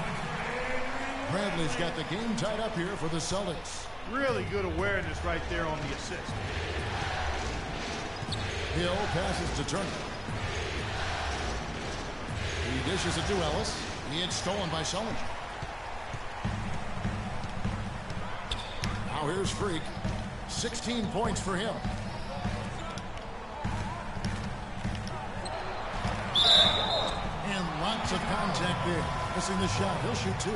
Bradley's got the game tied up here for the Celtics. Really good awareness right there on the assist. Hill passes to Turner. He dishes it to Ellis. He had stolen by Sullinger. Now here's Freak. 16 points for him. And lots of contact there. Missing the shot. He'll shoot 2.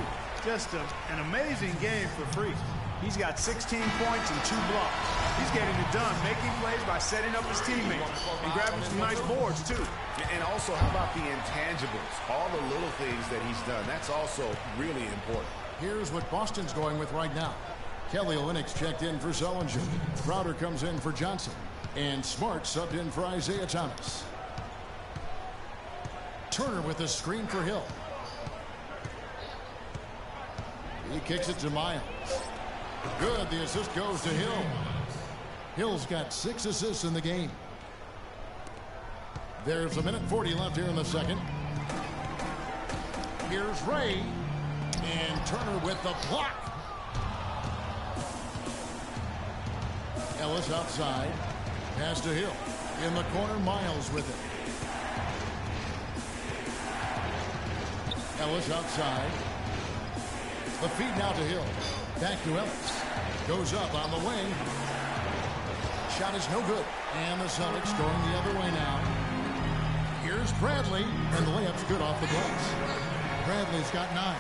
Just an amazing game for Freak. He's got 16 points and 2 blocks. He's getting it done, making plays by setting up his teammates and grabbing some nice boards, too. And also, how about the intangibles? All the little things that he's done. That's also really important. Here's what Boston's going with right now. Kelly Olynyk checked in for Sullinger. Crowder comes in for Johnson. And Smart subbed in for Isaiah Thomas. Turner with a screen for Hill. He kicks it to Miles. Good. The assist goes to Hill. Hill's got 6 assists in the game. There's a minute 40 left here in the second. Here's Ray. And Turner with the block. Ellis outside. Pass to Hill. In the corner, Miles with it. Ellis outside. The feed now to Hill. Back to Ellis. Goes up on the wing. Shot is no good. And the Celtics going the other way now. Here's Bradley. And the layup's good off the glass. Bradley's got 9.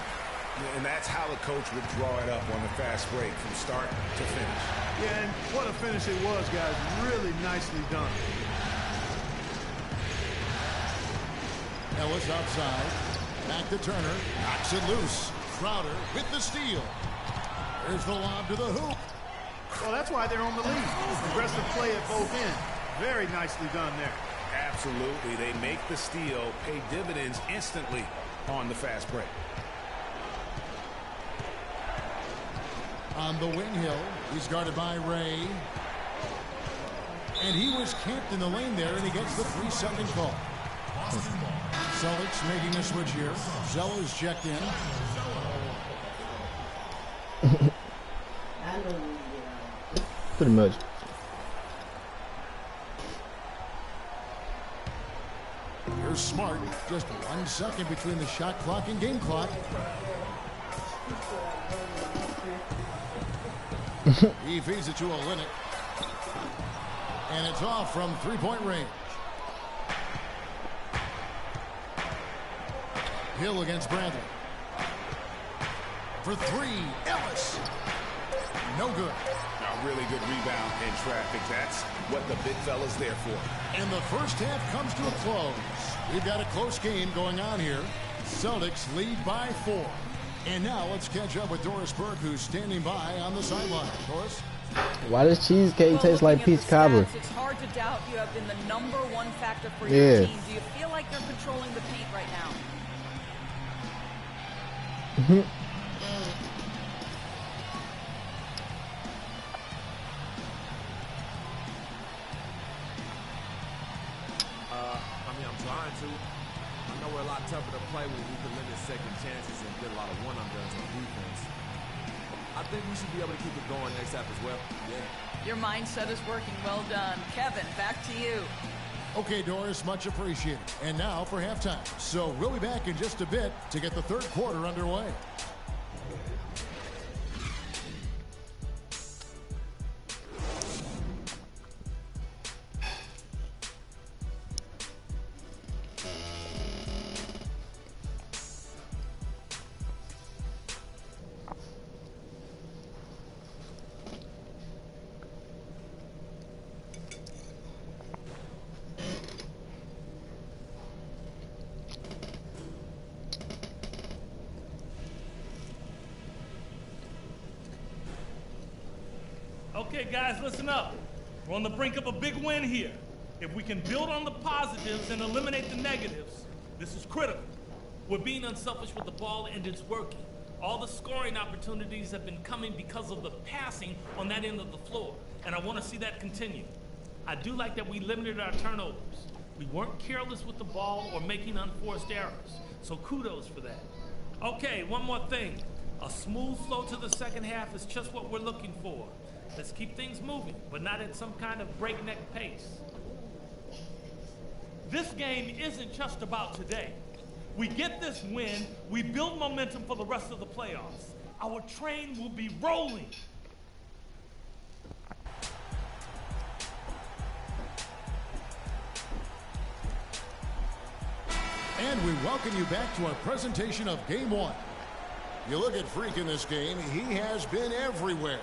And that's how the coach would draw it up on the fast break from start to finish. Yeah, and what a finish it was, guys. Really nicely done. Ellis outside. Back to Turner. Knocks it loose. Crowder with the steal. There's the lob to the hoop. Well, that's why they're on the lead. Aggressive play at both ends. Very nicely done there. Absolutely. They make the steal, pay dividends instantly on the fast break. On the wing, Hill. He's guarded by Ray. And he was camped in the lane there, and he gets the 3-second call. Celtics making a switch here. Zeller's checked in. Pretty much. Here's Smart. Just 1 second between the shot clock and game clock. He feeds it to Olynyk. And it's off from 3-point range. Hill against Bradley. For 3, Ellis. No good. A really good rebound in traffic. That's what the big fella's there for. And the first half comes to a close. We've got a close game going on here. Celtics lead by 4. And now let's catch up with Doris Burke, who's standing by on the sideline. Doris? Why does cheesecake taste like peach cobbler? It's hard to doubt you have been the #1 factor for your team. Do you feel like you're controlling the paint right now? I'm trying to. I know we're a lot tougher to play when we can limit second chances and get a lot of one-on-ones on defense. I think we should be able to keep it going next half as well. Yeah. Your mindset is working. Well done. Kevin, back to you. Okay, Doris, much appreciated. And now for halftime. So we'll be back in just a bit to get the third quarter underway. Okay, guys, listen up. We're on the brink of a big win here. If we can build on the positives and eliminate the negatives, this is critical. We're being unselfish with the ball, and it's working. All the scoring opportunities have been coming because of the passing on that end of the floor, and I want to see that continue. I do like that we limited our turnovers. We weren't careless with the ball or making unforced errors, so kudos for that. Okay, one more thing. A smooth flow to the second half is just what we're looking for. Let's keep things moving, but not at some kind of breakneck pace. This game isn't just about today. We get this win, we build momentum for the rest of the playoffs. Our train will be rolling. And we welcome you back to our presentation of Game 1. You look at Freak in this game, he has been everywhere.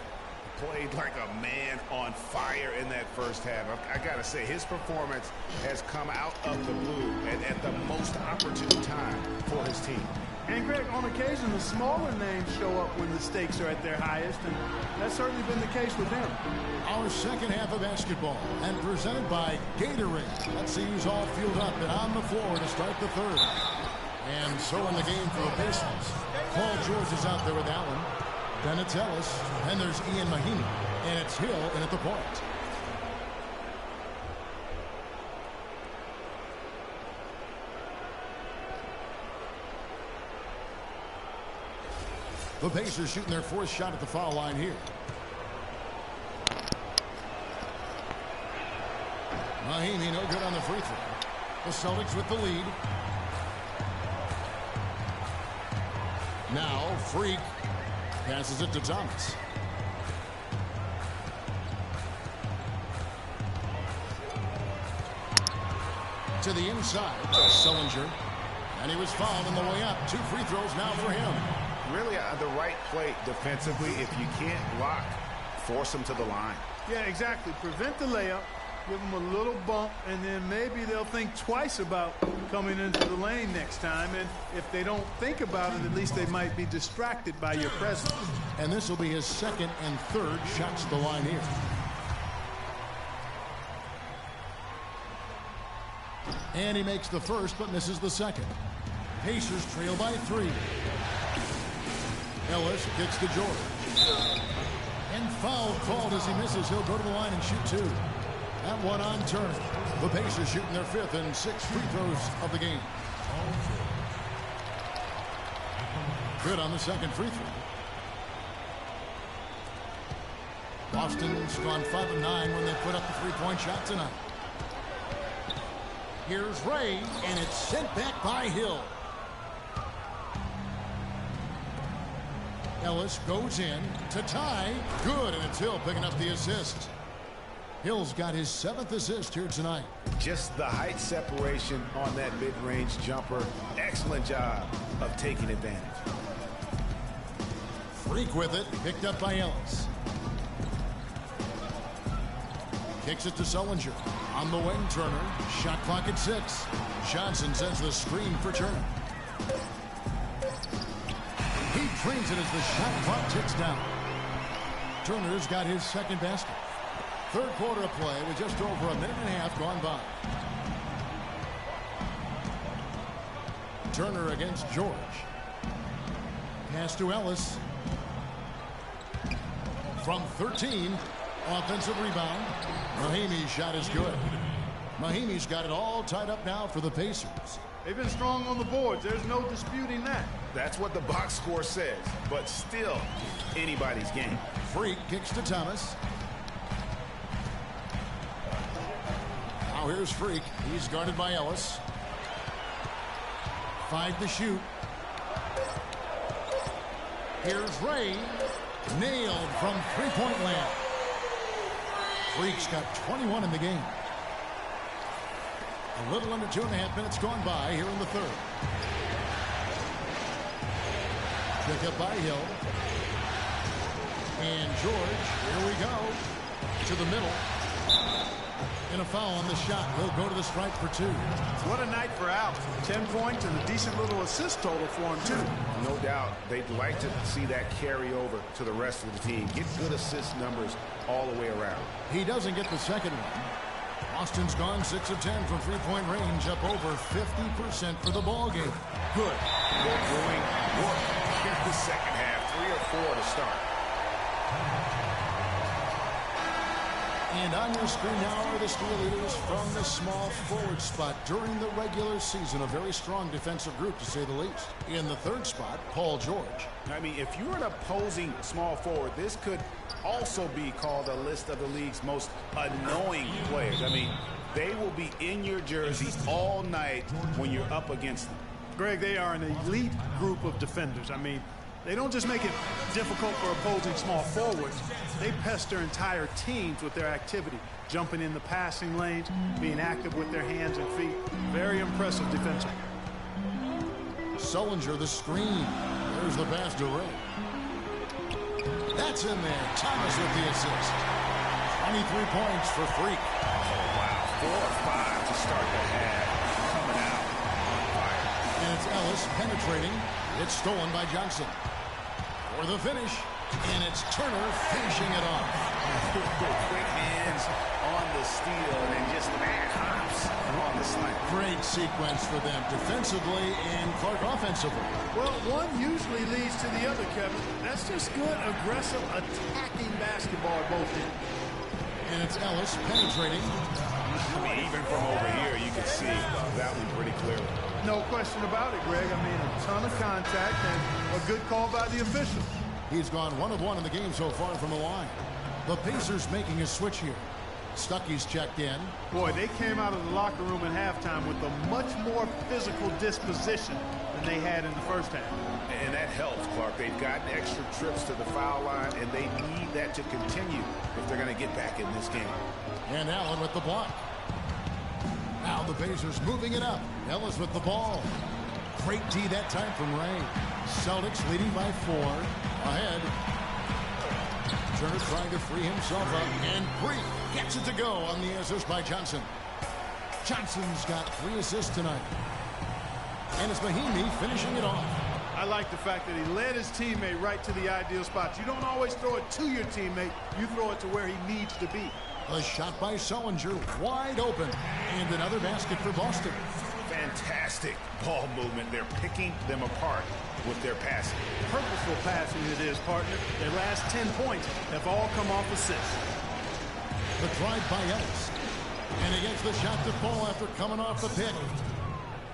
Played like a man on fire in that first half. I gotta say, his performance has come out of the blue and at the most opportune time for his team. And Greg, on occasion, the smaller names show up when the stakes are at their highest, and that's certainly been the case with him. Our second half of basketball, and presented by Gatorade. Let's see who's all fueled up and on the floor to start the third. And so in the game for the Pistons, Paul George is out there with that one. Then it's Ellis, then there's Ian Mahinmi, and it's Hill in at the point. The Pacers shooting their fourth shot at the foul line here. Mahinmi no good on the free throw. The Celtics with the lead. Now Freak passes it to Thomas. To the inside, Sullinger. And he was fouled on the way up. 2 free throws now for him. Really the right play defensively. If you can't block, force him to the line. Yeah, exactly. Prevent the layup, give them a little bump, and then maybe they'll think twice about coming into the lane next time. And if they don't think about it, at least they might be distracted by your presence. And this will be his second and third shots at the line here. And he makes the first but misses the second. Pacers trail by 3. Ellis kicks to George. And foul called as he misses. He'll go to the line and shoot 2. That one on Turner. The Pacers shooting their 5th and 6th free throws of the game. Good on the second free throw. Boston's gone 5 of 9 when they put up the 3-point shot tonight. Here's Ray, and it's sent back by Hill. Ellis goes in to tie. Good, and it's Hill picking up the assist. Hill's got his 7th assist here tonight. Just the height separation on that mid-range jumper. Excellent job of taking advantage. Freak with it, picked up by Ellis. Kicks it to Sullinger. On the wing, Turner. Shot clock at 6. Johnson sends the screen for Turner. He trains it as the shot clock ticks down. Turner's got his second basket. Third quarter of play with just over a minute and a half gone by. Turner against George. Pass to Ellis. From 13, offensive rebound. Mahinmi's shot is good. Mahinmi's got it all tied up now for the Pacers. They've been strong on the boards. There's no disputing that. That's what the box score says, but still anybody's game. Freak kicks to Thomas. Now here's Freak. He's guarded by Ellis. 5 to shoot. Here's Ray. Nailed from 3-point land. Freak's got 21 in the game. A little under 2.5 minutes gone by here in the third. Pick up by Hill. And George, here we go. To the middle. And a foul on the shot. He'll go to the stripe for 2. What a night for Al. 10 points and a decent little assist total for him, too. No doubt. They'd like to see that carry over to the rest of the team. Get good assist numbers all the way around. He doesn't get the second one. Boston's gone 6 of 10 from 3-point range, up over 50% for the ball game. Good. They're doing work. here in the second half. 3 or 4 to start. And on your screen now are the Steelers from the small forward spot. During the regular season, a very strong defensive group, to say the least. In the third spot, Paul George. I mean, if you're an opposing small forward, this could also be called a list of the league's most annoying players. I mean, they will be in your jersey all night when you're up against them. Greg, they are an elite group of defenders. I mean, they don't just make it difficult for opposing small forwards. They pester entire teams with their activity, jumping in the passing lanes, being active with their hands and feet. Very impressive defensively. Sullinger, the screen. There's the pass to Ray. That's in there. Thomas with the assist. 23 points for Freak. Oh, wow. 4 or 5 to start the half. Coming out on fire. And it's Ellis penetrating. It's stolen by Johnson. For the finish, and it's Turner finishing it off. Quick hands on the steal, and then just mad hops on the slant. Great sequence for them defensively and Clark offensively. Well, one usually leads to the other, Kevin. That's just good, aggressive, attacking basketball at both ends. And it's Ellis penetrating. I mean, even from over here, you can see that one pretty clearly. No question about it, Greg. I mean, a ton of contact and a good call by the official. He's gone 1 of 1 in the game so far from the line. The Pacers making a switch here. Stuckey's checked in. Boy, they came out of the locker room at halftime with a much more physical disposition than they had in the first half. And that helps, Clark. They've gotten extra trips to the foul line, and they need that to continue if they're going to get back in this game. And Allen with the block. Now the Pacers moving it up. Ellis with the ball. Great D that time from Ray. Celtics leading by 4. Ahead. Turner trying to free himself up. And Freak gets it to go on the assist by Johnson. Johnson's got 3 assists tonight. And it's Mahinmi finishing it off. I like the fact that he led his teammate right to the ideal spot. You don't always throw it to your teammate. You throw it to where he needs to be. A shot by Sullinger, wide open. And another basket for Boston. Fantastic ball movement. They're picking them apart with their passing. Purposeful passing it is, partner. Their last 10 points have all come off assists. The drive by Ellis. And he gets the shot to fall after coming off the pick.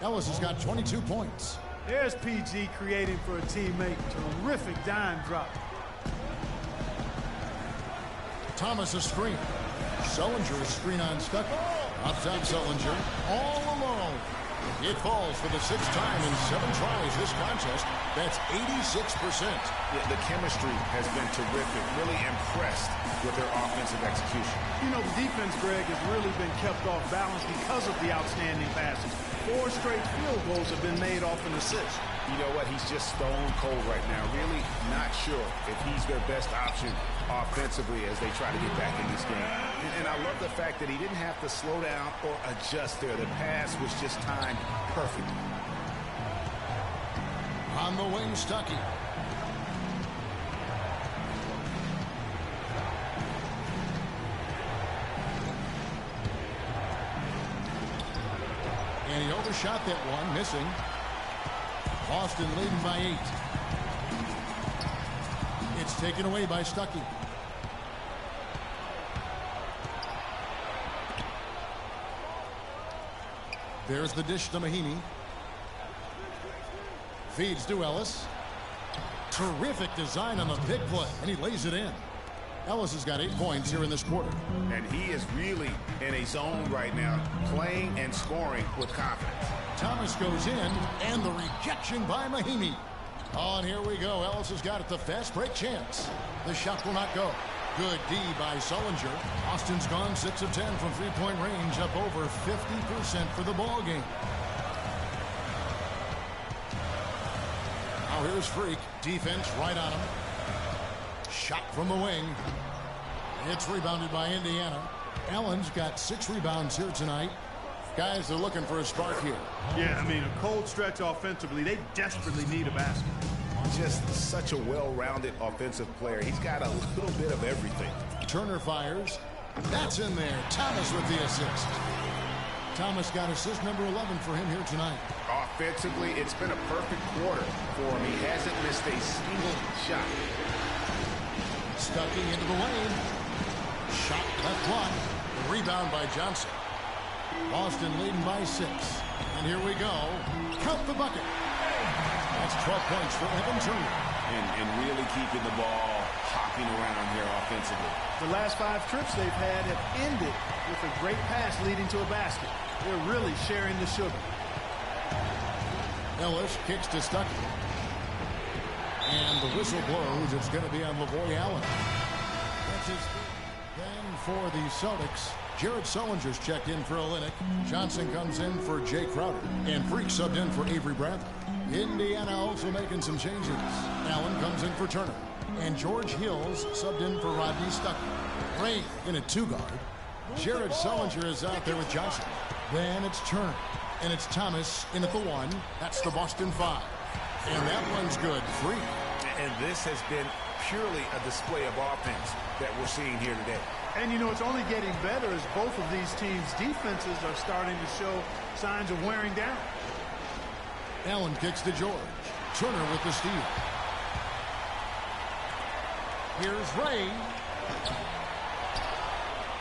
Ellis has got 22 points. There's PG creating for a teammate. Terrific dime drop. Thomas a screen. Sullinger a screen on Stuckey. Up top Sullinger. All alone. It falls for the 6th time in 7 tries this contest. That's 86%. Yeah, the chemistry has been terrific. Really impressed with their offensive execution. You know, the defense, Greg, has really been kept off balance because of the outstanding passes. 4 straight field goals have been made off an assist. You know what? He's just stone cold right now. Really not sure if he's their best option offensively as they try to get back in this game. And I love the fact that he didn't have to slow down or adjust there. The pass was just timed perfectly. On the wing, Stuckey. And he overshot that one, missing. Boston leading by 8. It's taken away by Stuckey. There's the dish to Mahinmi. Feeds to Ellis. Terrific design on the big play, and he lays it in. Ellis has got 8 points here in this quarter. And he is really in a zone right now, playing and scoring with confidence. Thomas goes in, and the rejection by Mahinmi. Oh, and here we go. Ellis has got it, the fast break chance. The shot will not go. Good D by Sullinger. Austin's gone 6 of 10 from three-point range, up over 50% for the ball game. Now here's Freak. Defense right on him. Shot from the wing. It's rebounded by Indiana. Allen's got 6 rebounds here tonight. Guys, they're looking for a spark here. Yeah, I mean, a cold stretch offensively. They desperately need a basket. Just such a well-rounded offensive player. He's got a little bit of everything. Turner fires. That's in there. Thomas with the assist. Thomas got assist number 11 for him here tonight. Offensively, it's been a perfect quarter for him. He hasn't missed a single shot. Stucking into the lane. Shot left block. Rebound by Johnson. Boston leading by 6. And here we go. Count the bucket. That's 12 points for Evan Turner. And really keeping the ball hopping around here offensively. The last 5 trips they've had have ended with a great pass leading to a basket. They're really sharing the sugar. Ellis kicks to Stuckey. And the whistle blows. It's going to be on Lavoy Allen. That's his feet. Then for the Celtics, Jared Sullinger's checked in for Olynyk. Johnson comes in for Jay Crowder. And Freak subbed in for Avery Bradley. Indiana also making some changes. Allen comes in for Turner. And George Hills subbed in for Rodney Stuckey. Ray in a 2-guard. Jared Sullinger is out there with Johnson. Then it's Turner. And it's Thomas in at the 1. That's the Boston 5. And that one's good. Free. And this has been purely a display of offense that we're seeing here today. And, you know, it's only getting better as both of these teams' defenses are starting to show signs of wearing down. Allen kicks to George. Turner with the steal. Here's Ray.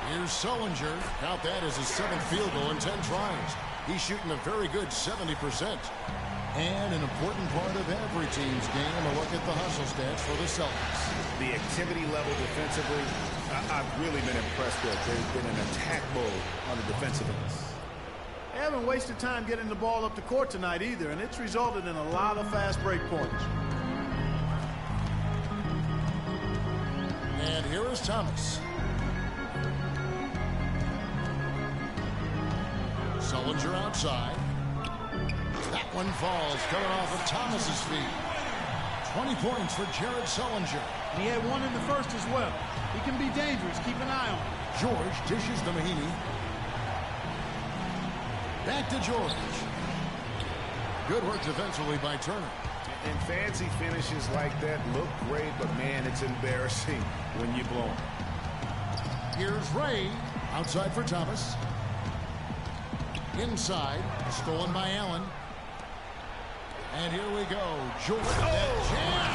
Here's Sullinger. Count that as his 7th field goal in 10 tries. He's shooting a very good 70%. And an important part of every team's game, a look at the hustle stats for the Celtics. The activity level defensively, I've really been impressed with. They've been in attack mode on the defensive end. They haven't wasted time getting the ball up the court tonight either, and it's resulted in a lot of fast break points. And here is Thomas. Sullinger outside. That one falls, coming off of Thomas's feet. 20 points for Jared Sullinger. He had one in the first as well. He can be dangerous. Keep an eye on him. George dishes to Mahinmi. Back to George. Good work defensively by Turner. And fancy finishes like that look great, but man, it's embarrassing when you blow them. Here's Ray. Outside for Thomas. Inside. Stolen by Allen. And here we go. George. That jam.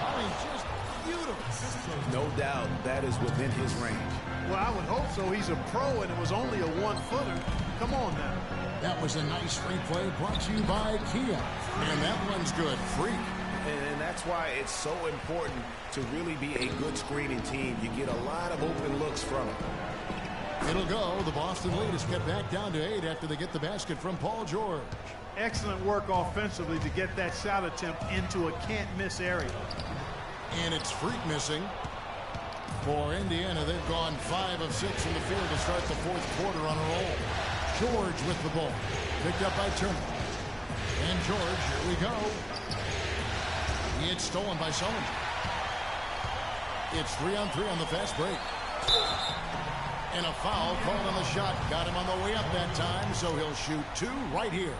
I mean, just beautiful. No doubt that is within his range. Well, I would hope so. He's a pro, and it was only a 1-footer. Come on now. That was a nice free play brought to you by Kia. And that one's good. Free. And that's why it's so important to really be a good screening team. You get a lot of open looks from it. It'll go. The Boston lead is cut back down to 8 after they get the basket from Paul George. Excellent work offensively to get that shot attempt into a can't-miss area. And it's Freak missing. For Indiana, they've gone 5 of 6 from the field to start the 4th quarter on a roll. George with the ball. Picked up by Turner. And George, here we go. It's stolen by Sullinger. It's 3-on-3 on the fast break. And a foul called on the shot. Got him on the way up that time, so he'll shoot 2 right here.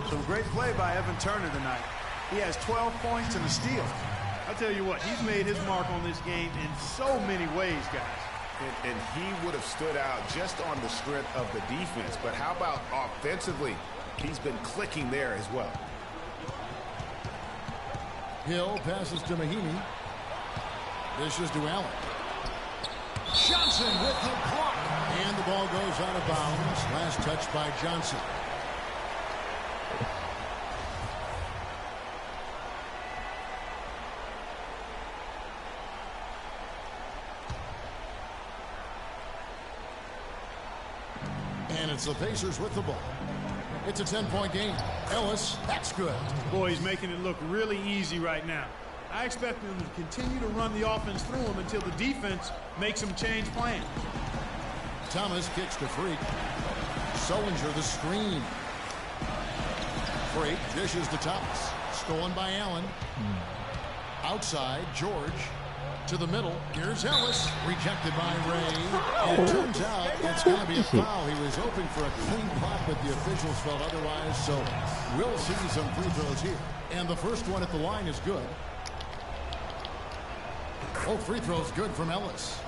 Some great play by Evan Turner tonight. He has 12 points and a steal. I tell you what, he's made his mark on this game in so many ways, guys. And he would have stood out just on the strength of the defense. But how about offensively? He's been clicking there as well. Hill passes to Mahinmi. This is to Allen. Johnson with the block. And the ball goes out of bounds. Last touch by Johnson. And it's the Pacers with the ball. It's a 10-point game. Ellis, that's good. Boy, he's making it look really easy right now. I expect them to continue to run the offense through him until the defense makes him change plans. Thomas kicks to Freak. Sullinger the screen. Freak dishes to Thomas. Stolen by Allen. Outside, George. To the middle. Here's Ellis. Rejected by Ray. And it turns out it's going to be a foul. He was hoping for a clean block, but the officials felt otherwise. So we'll see some free throws here. And the first one at the line is good. Both free throws good from Ellis.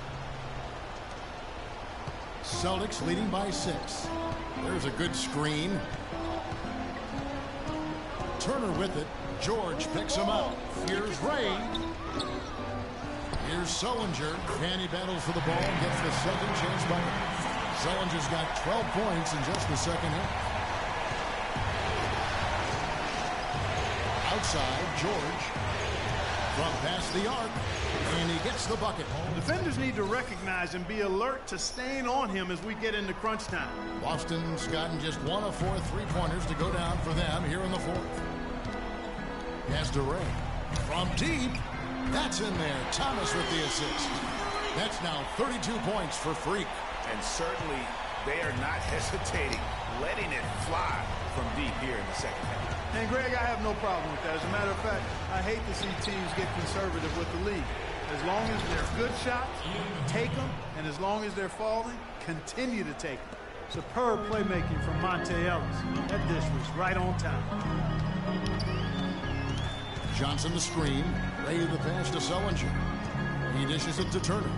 Celtics leading by 6. There's a good screen. Turner with it. George picks him up. Here's Ray. Here's Sullinger. And he battles for the ball and gets the second chance bucket. Sullinger's got 12 points in just the second half. Outside, George. From past the arc. And he gets the bucket. Defenders need to recognize and be alert to staying on him as we get into crunch time. Boston's gotten just 1 of 4 3-pointers to go down for them here in the fourth. Pass to Ray. From deep. That's in there. Thomas with the assist. That's now 32 points for Freak. And certainly they are not hesitating, letting it fly from deep here in the second half. And Greg, I have no problem with that. As a matter of fact, I hate to see teams get conservative with the lead. As long as they're good shots, take them. And as long as they're falling, continue to take them. Superb playmaking from Monte Ellis. That dish was right on time. Johnson the screen. Ray the pass to Sullinger. He dishes it to Turner.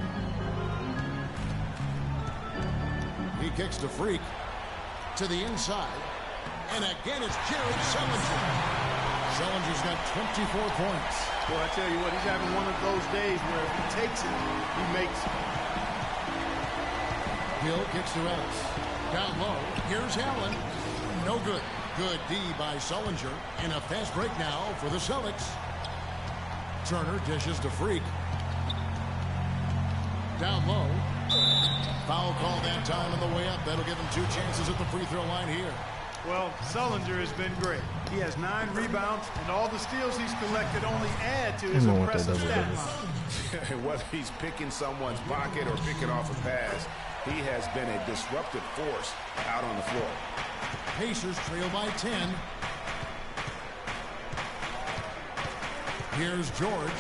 He kicks to Freak. To the inside. And again, it's Jared Sullinger. Sullinger's got 24 points. Boy, I tell you what, he's having one of those days where if he takes it, he makes it. Hill kicks to Ellis. Down low. Here's Allen. No good. Good D by Sullinger. And a fast break now for the Celtics. Turner dishes to Freak. Down low. Foul call that time on the way up. That'll give him 2 chances at the free throw line here. Well, Sullinger has been great. He has 9 rebounds, and all the steals he's collected only add to his impressive stat line. Whether he's picking someone's pocket or picking off a pass, he has been a disruptive force out on the floor. Pacers trail by 10. Here's George.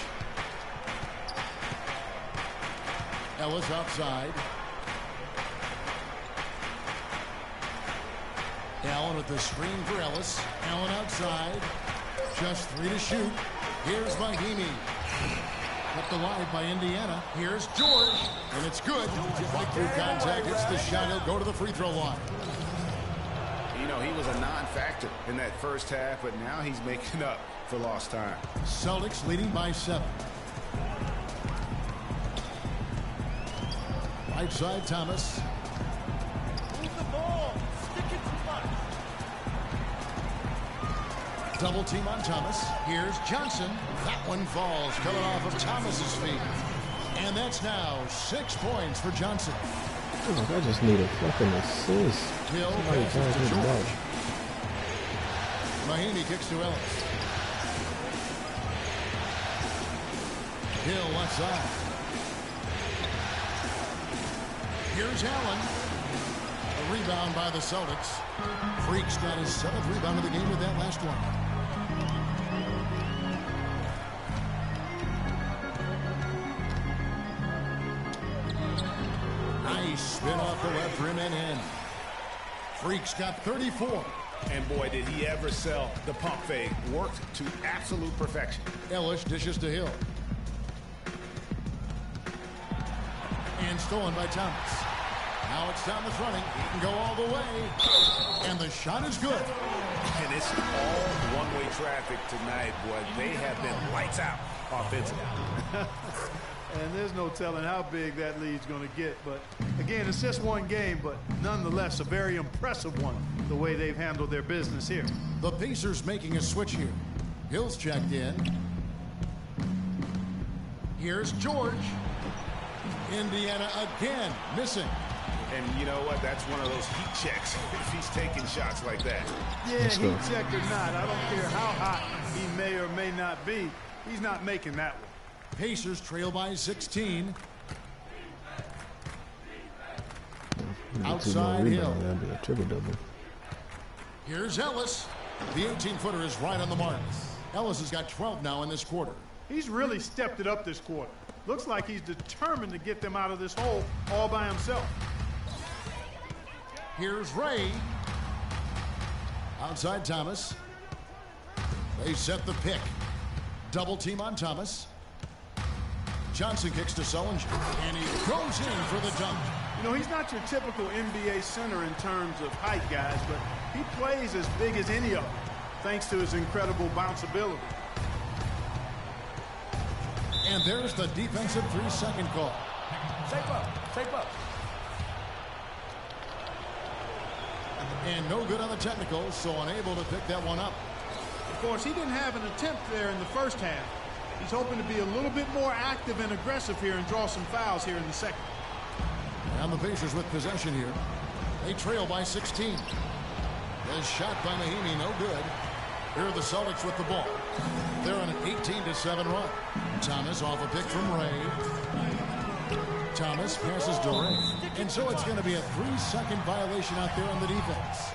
Ellis outside. Allen with the screen for Ellis. Allen outside. Just 3 to shoot. Here's Mahimi. Kept alive by Indiana. Here's George. And it's good. Right through contact. Hits the shot. He'll go to the free throw line. You know, he was a non-factor in that first half, but now he's making up for lost time. Celtics leading by 7. Right side, Thomas. Move the ball. Stick it too much. Double team on Thomas. Here's Johnson. That one falls, coming off of Thomas's feet. And that's now 6 points for Johnson. Oh, I just need a fucking assist. Hill passes to George. Mahimi kicks to Ellis. Hill left side. Here's Allen. A rebound by the Celtics. Freak's got his 7th rebound of the game with that last one. Nice spin off the left rim and in. Freak's got 34. And boy, did he ever sell the pump fake. Worked to absolute perfection. Ellis dishes to Hill. And stolen by Thomas. Now it's Thomas running. He can go all the way. And the shot is good. And it's all one-way traffic tonight, boy. They have been lights out offensively. And there's no telling how big that lead's going to get. But, again, it's just one game, but nonetheless a very impressive one, the way they've handled their business here. The Pacers making a switch here. Hill's checked in. Here's George. Indiana again missing. And you know what? That's one of those heat checks if he's taking shots like that. Yeah, heat check or not, I don't care how hot he may or may not be. He's not making that one. Pacers trail by 16. Outside Hill. That'd be a triple-double. Here's Ellis. The 18-footer is right on the mark. Ellis has got 12 now in this quarter. He's really stepped it up this quarter. Looks like he's determined to get them out of this hole all by himself. Here's Ray. Outside Thomas. They set the pick. Double team on Thomas. Johnson kicks to Sullinger. And he goes in for the dunk. You know, he's not your typical NBA center in terms of height, guys, but he plays as big as any of them, thanks to his incredible bounceability. And there's the defensive 3-second call. Shape up, shape up. And no good on the technical, so unable to pick that one up. Of course, he didn't have an attempt there in the first half. He's hoping to be a little bit more active and aggressive here and draw some fouls here in the second. And the Pacers with possession here. They trail by 16. The shot by Mahinmi, no good. Here are the Celtics with the ball. They're on an 18-7 run. Thomas off a pick from Ray. Thomas passes to Ray. And so it's going to be a 3-second violation out there on the defense.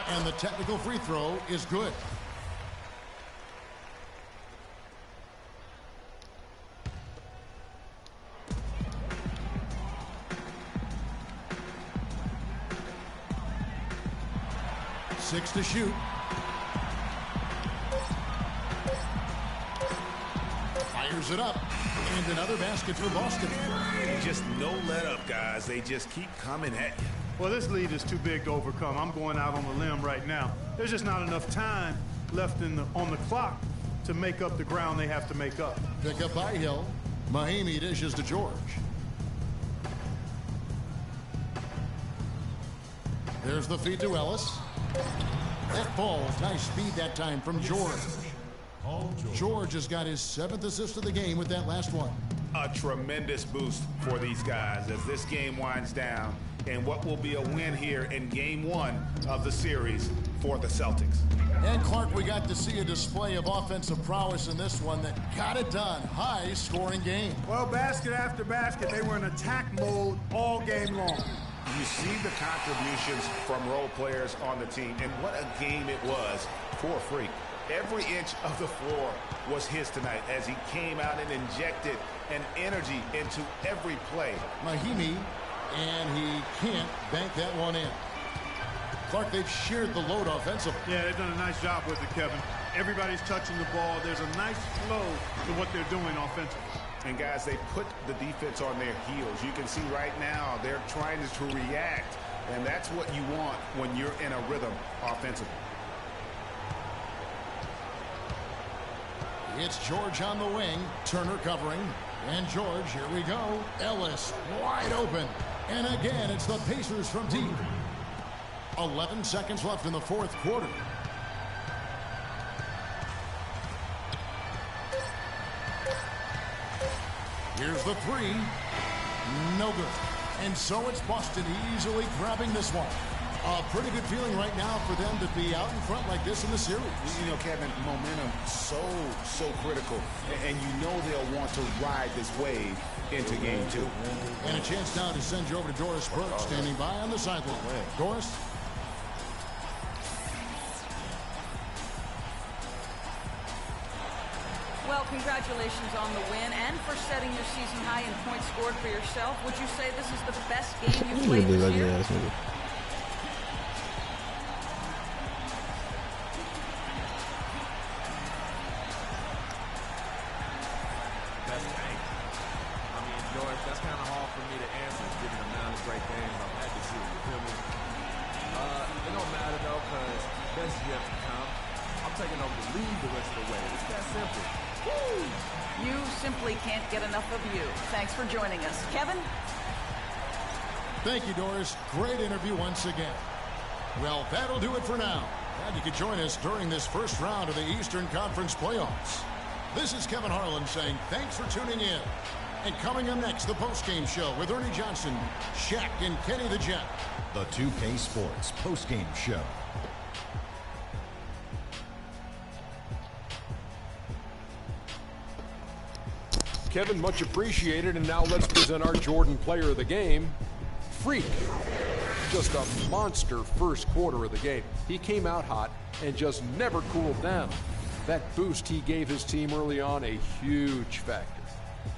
And the technical free throw is good. Six to shoot. Fires it up. And another basket for Boston. Just no let up, guys. They just keep coming at you. Well, this lead is too big to overcome. I'm going out on the limb right now. There's just not enough time left on the clock to make up the ground they have to make up. Pick up by Hill. Mahinmi dishes to George. There's the feed to Ellis. That ball, nice speed that time from George. George has got his 7th assist of the game with that last one. A tremendous boost for these guys as this game winds down and what will be a win here in game 1 of the series for the Celtics. And Clark, we got to see a display of offensive prowess in this one that got it done. High scoring game. Well, basket after basket, they were in attack mode all game long. You see the contributions from role players on the team, and what a game it was for Freak. Every inch of the floor was his tonight as he came out and injected an energy into every play. Mahinmi, and he can't bank that one in. Clark, they've shared the load offensively. Yeah, they've done a nice job with it, Kevin. Everybody's touching the ball. There's a nice flow to what they're doing offensively. And guys, they put the defense on their heels. You can see right now they're trying to react, and that's what you want when you're in a rhythm offensively. It's George on the wing, Turner covering, and George, here we go. Ellis wide open, and again it's the Pacers from deep. 11 seconds left in the 4th quarter. Here's the three. No good. And so it's Boston easily grabbing this one. A pretty good feeling right now for them to be out in front like this in the series. You know, Kevin, momentum so critical. And you know they'll want to ride this wave into game 2. And a chance now to send you over to Doris Burke standing by on the sideline. Doris? Well, congratulations on the win and for setting your season high in points scored for yourself. Would you say this is the best game you've played this year? Best game. I mean, George, that's kind of hard for me to answer given the amount of great games I've had this year. You feel me? It don't matter, though, because best is yet to come. I'm taking over the lead the rest of the way. It's that simple. Woo! You simply can't get enough of you. Thanks for joining us. Kevin? Thank you, Doris. Great interview once again. Well, that'll do it for now. Glad you could join us during this first round of the Eastern Conference playoffs. This is Kevin Harlan saying thanks for tuning in. And coming up next, the postgame show with Ernie Johnson, Shaq, and Kenny the Jet. The 2K Sports postgame show. Kevin, much appreciated, and now let's present our Jordan player of the game, Freak. Just a monster first quarter of the game. He came out hot and just never cooled down. That boost he gave his team early on, a huge factor.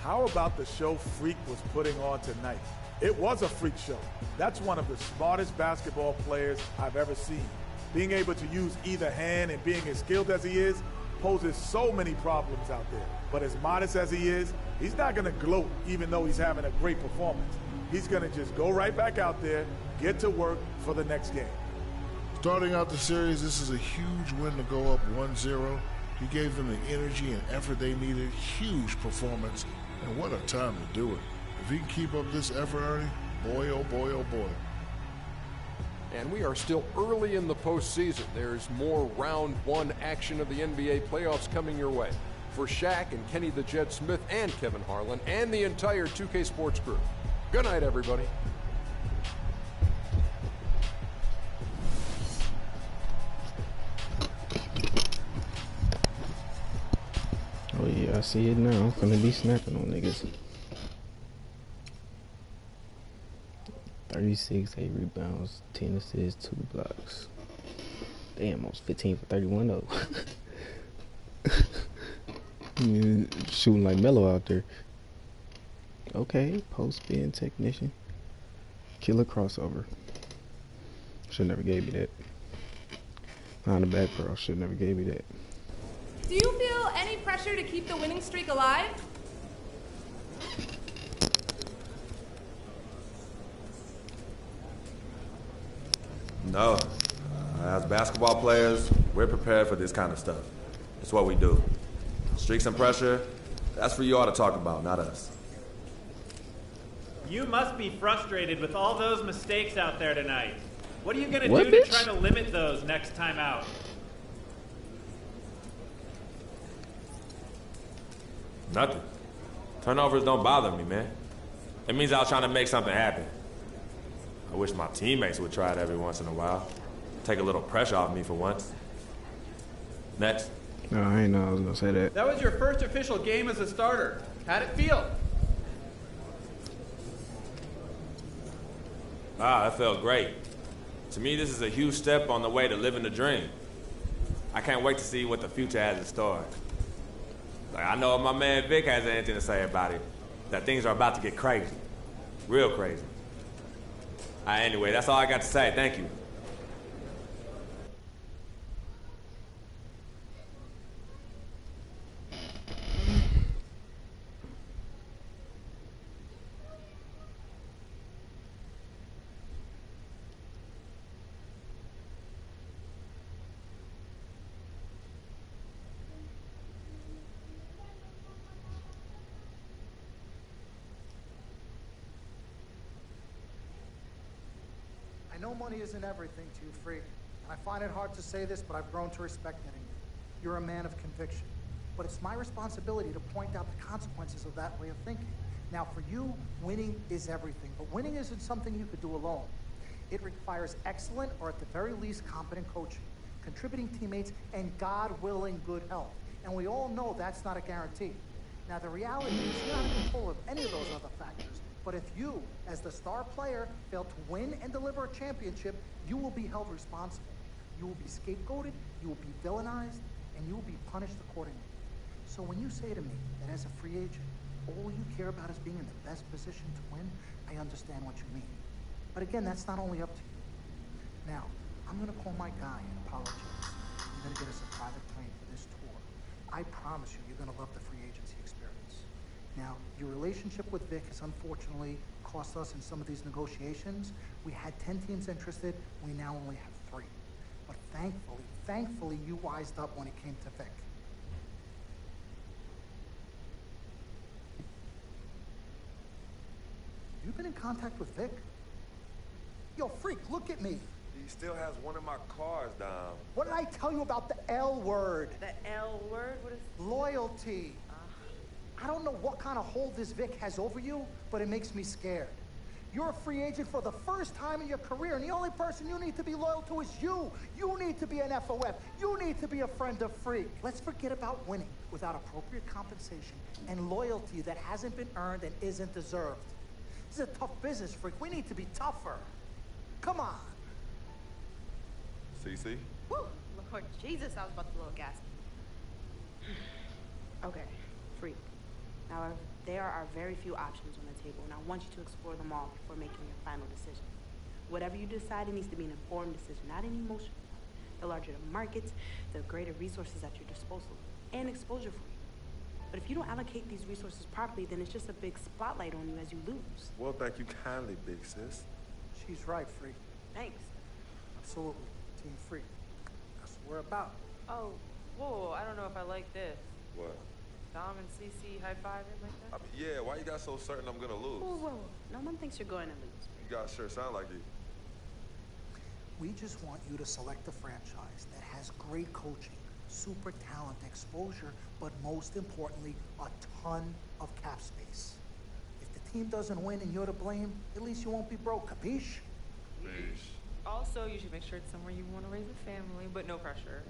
How about the show Freak was putting on tonight? It was a freak show. That's one of the smartest basketball players I've ever seen. Being able to use either hand and being as skilled as he is poses so many problems out there. But as modest as he is, He's not going to gloat even though he's having a great performance. He's going to just go right back out there, get to work for the next game. Starting out the series, this is a huge win to go up 1-0. He gave them the energy and effort they needed. Huge performance, and what a time to do it. If he can keep up this effort, Ernie, boy, oh boy, oh boy. And we are still early in the postseason. There's more round one action of the NBA playoffs coming your way. For Shaq and Kenny the Jet Smith and Kevin Harlan and the entire 2K Sports crew. Good night, everybody. Oh yeah, I see it now. I'm gonna be snapping on niggas. 36, 8 rebounds, 10 assists, 2 blocks. Damn, almost 15 for 31 though. Shooting like Melo out there. Okay, post spin technician. Killer crossover. Should never gave me that. Behind the back, bro. Should never gave me that. Do you feel any pressure to keep the winning streak alive? No. As basketball players, we're prepared for this kind of stuff. It's what we do. Streaks and pressure, that's for you all to talk about, not us. You must be frustrated with all those mistakes out there tonight. What are you going to do to try to limit those next time out? Nothing. Turnovers don't bother me, man. It means I was trying to make something happen. I wish my teammates would try it every once in a while. Take a little pressure off me for once. Next. No, I ain't know I was gonna say that. That was your first official game as a starter. How'd it feel? That felt great. To me, this is a huge step on the way to living the dream. I can't wait to see what the future has in store. Like, I know if my man Vic has anything to say about it, that things are about to get crazy. Real crazy. Anyway, that's all I got to say. Thank you. I know money isn't everything to you, Freak, and I find it hard to say this, but I've grown to respect getting you. You're a man of conviction, but it's my responsibility to point out the consequences of that way of thinking. Now, for you, winning is everything, but winning isn't something you could do alone. It requires excellent, or at the very least, competent coaching, contributing teammates, and God willing, good health. And we all know that's not a guarantee. Now, the reality is you're not in control of any of those other factors. But if you, as the star player, fail to win and deliver a championship, you will be held responsible. You will be scapegoated, you will be villainized, and you will be punished accordingly. So when you say to me that as a free agent, all you care about is being in the best position to win, I understand what you mean. But again, that's not only up to you. Now, I'm gonna call my guy and apologize. I'm gonna get us a private plane for this tour. I promise you, you're gonna love the free agency experience. Now, your relationship with Vic has unfortunately cost us in some of these negotiations. We had 10 teams interested, we now only have 3. But thankfully, you wised up when it came to Vic. You've been in contact with Vic? Yo, Freak, look at me. He still has one of my cars down. What did I tell you about the L word? The L word? What is... Loyalty. I don't know what kind of hold this Vic has over you, but it makes me scared. You're a free agent for the first time in your career, and the only person you need to be loyal to is you. You need to be an FOF. You need to be a friend of Freak. Let's forget about winning without appropriate compensation and loyalty that hasn't been earned and isn't deserved. This is a tough business, Freak. We need to be tougher. Come on. CC? Woo! Lord Jesus, I was about to blow a gasket. Okay, Freak. Now, there are very few options on the table, and I want you to explore them all before making your final decision. Whatever you decide, it needs to be an informed decision, not an emotional one. The larger the markets, the greater resources at your disposal, and exposure for you. But if you don't allocate these resources properly, then it's just a big spotlight on you as you lose. Well, thank you kindly, big sis. She's right, Freak. Thanks. Absolutely. Team Freak. That's what we're about. Oh, whoa, I don't know if I like this. What? Dom and CC high-fiving like that? I mean, yeah, why you got so certain I'm gonna lose? Whoa. No one thinks you're going to lose. You guys sure sound like it. We just want you to select a franchise that has great coaching, super talent, exposure, but most importantly, a ton of cap space. If the team doesn't win and you're to blame, at least you won't be broke, capiche? Capiche. Also, you should make sure it's somewhere you want to raise a family, but no pressure.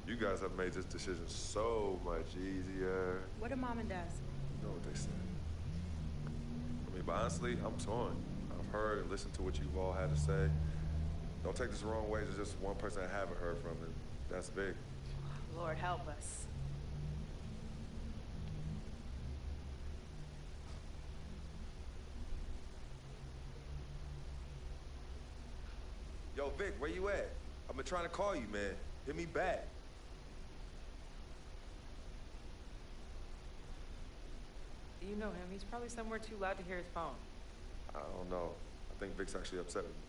You guys have made this decision so much easier. What do Mom and Dad say? You know what they say. I mean, but honestly, I'm torn. I've heard and listened to what you've all had to say. Don't take this the wrong way. There's just one person I haven't heard from, and that's Vic. Lord help us. Yo, Vic, where you at? I've been trying to call you, man. Hit me back. Do you know him? He's probably somewhere too loud to hear his phone. I don't know. I think Vic's actually upset with me.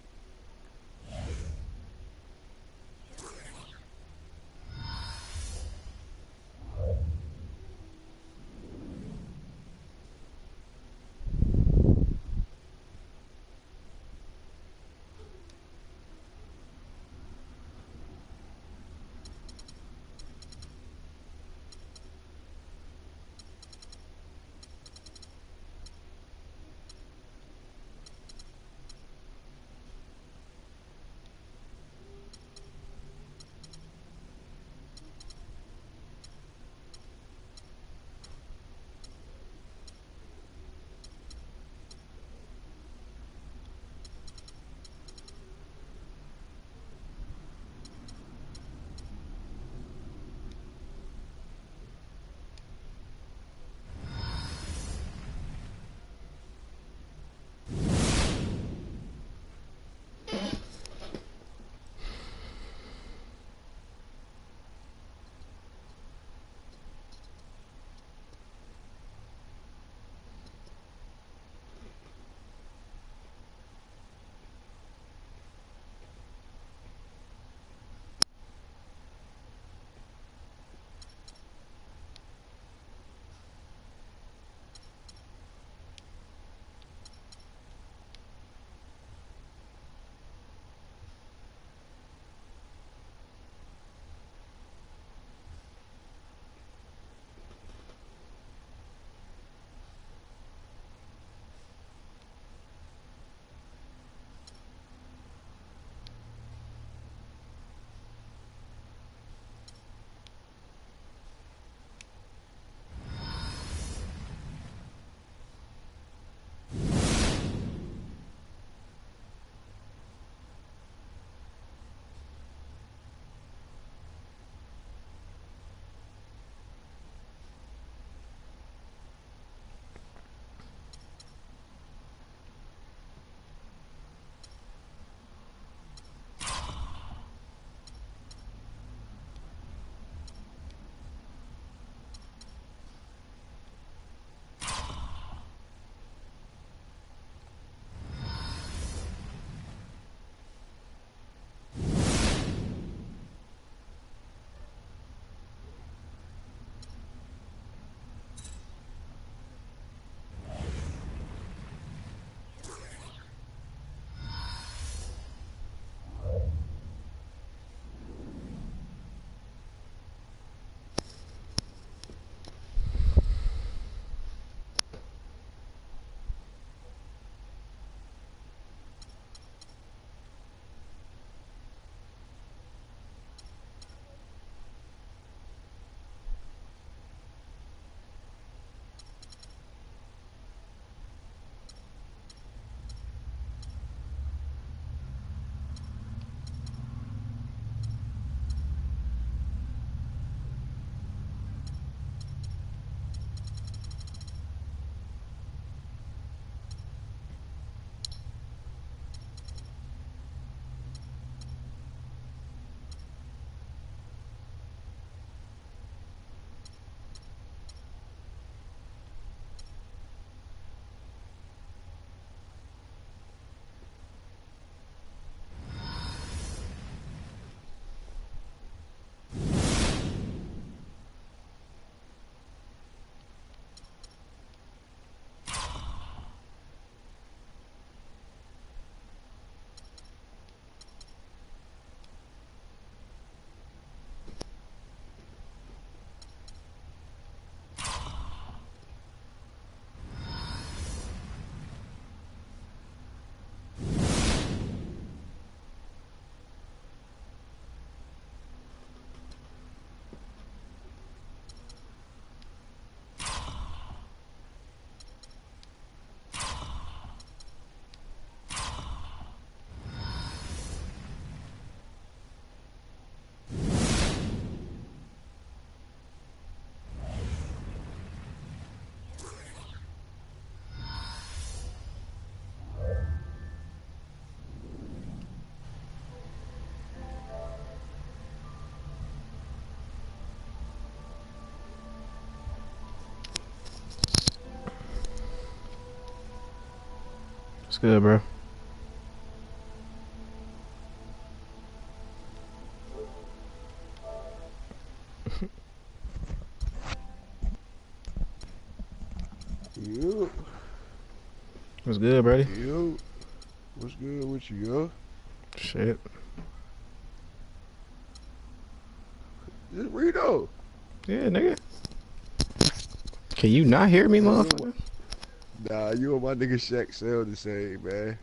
What's good, bro? Yo. What's good, buddy? Yo. What's good with you, yo? Shit. This Rito. Yeah, nigga. Can you not hear me, motherfucker? Nah, you and my nigga Shaq sound the same, man.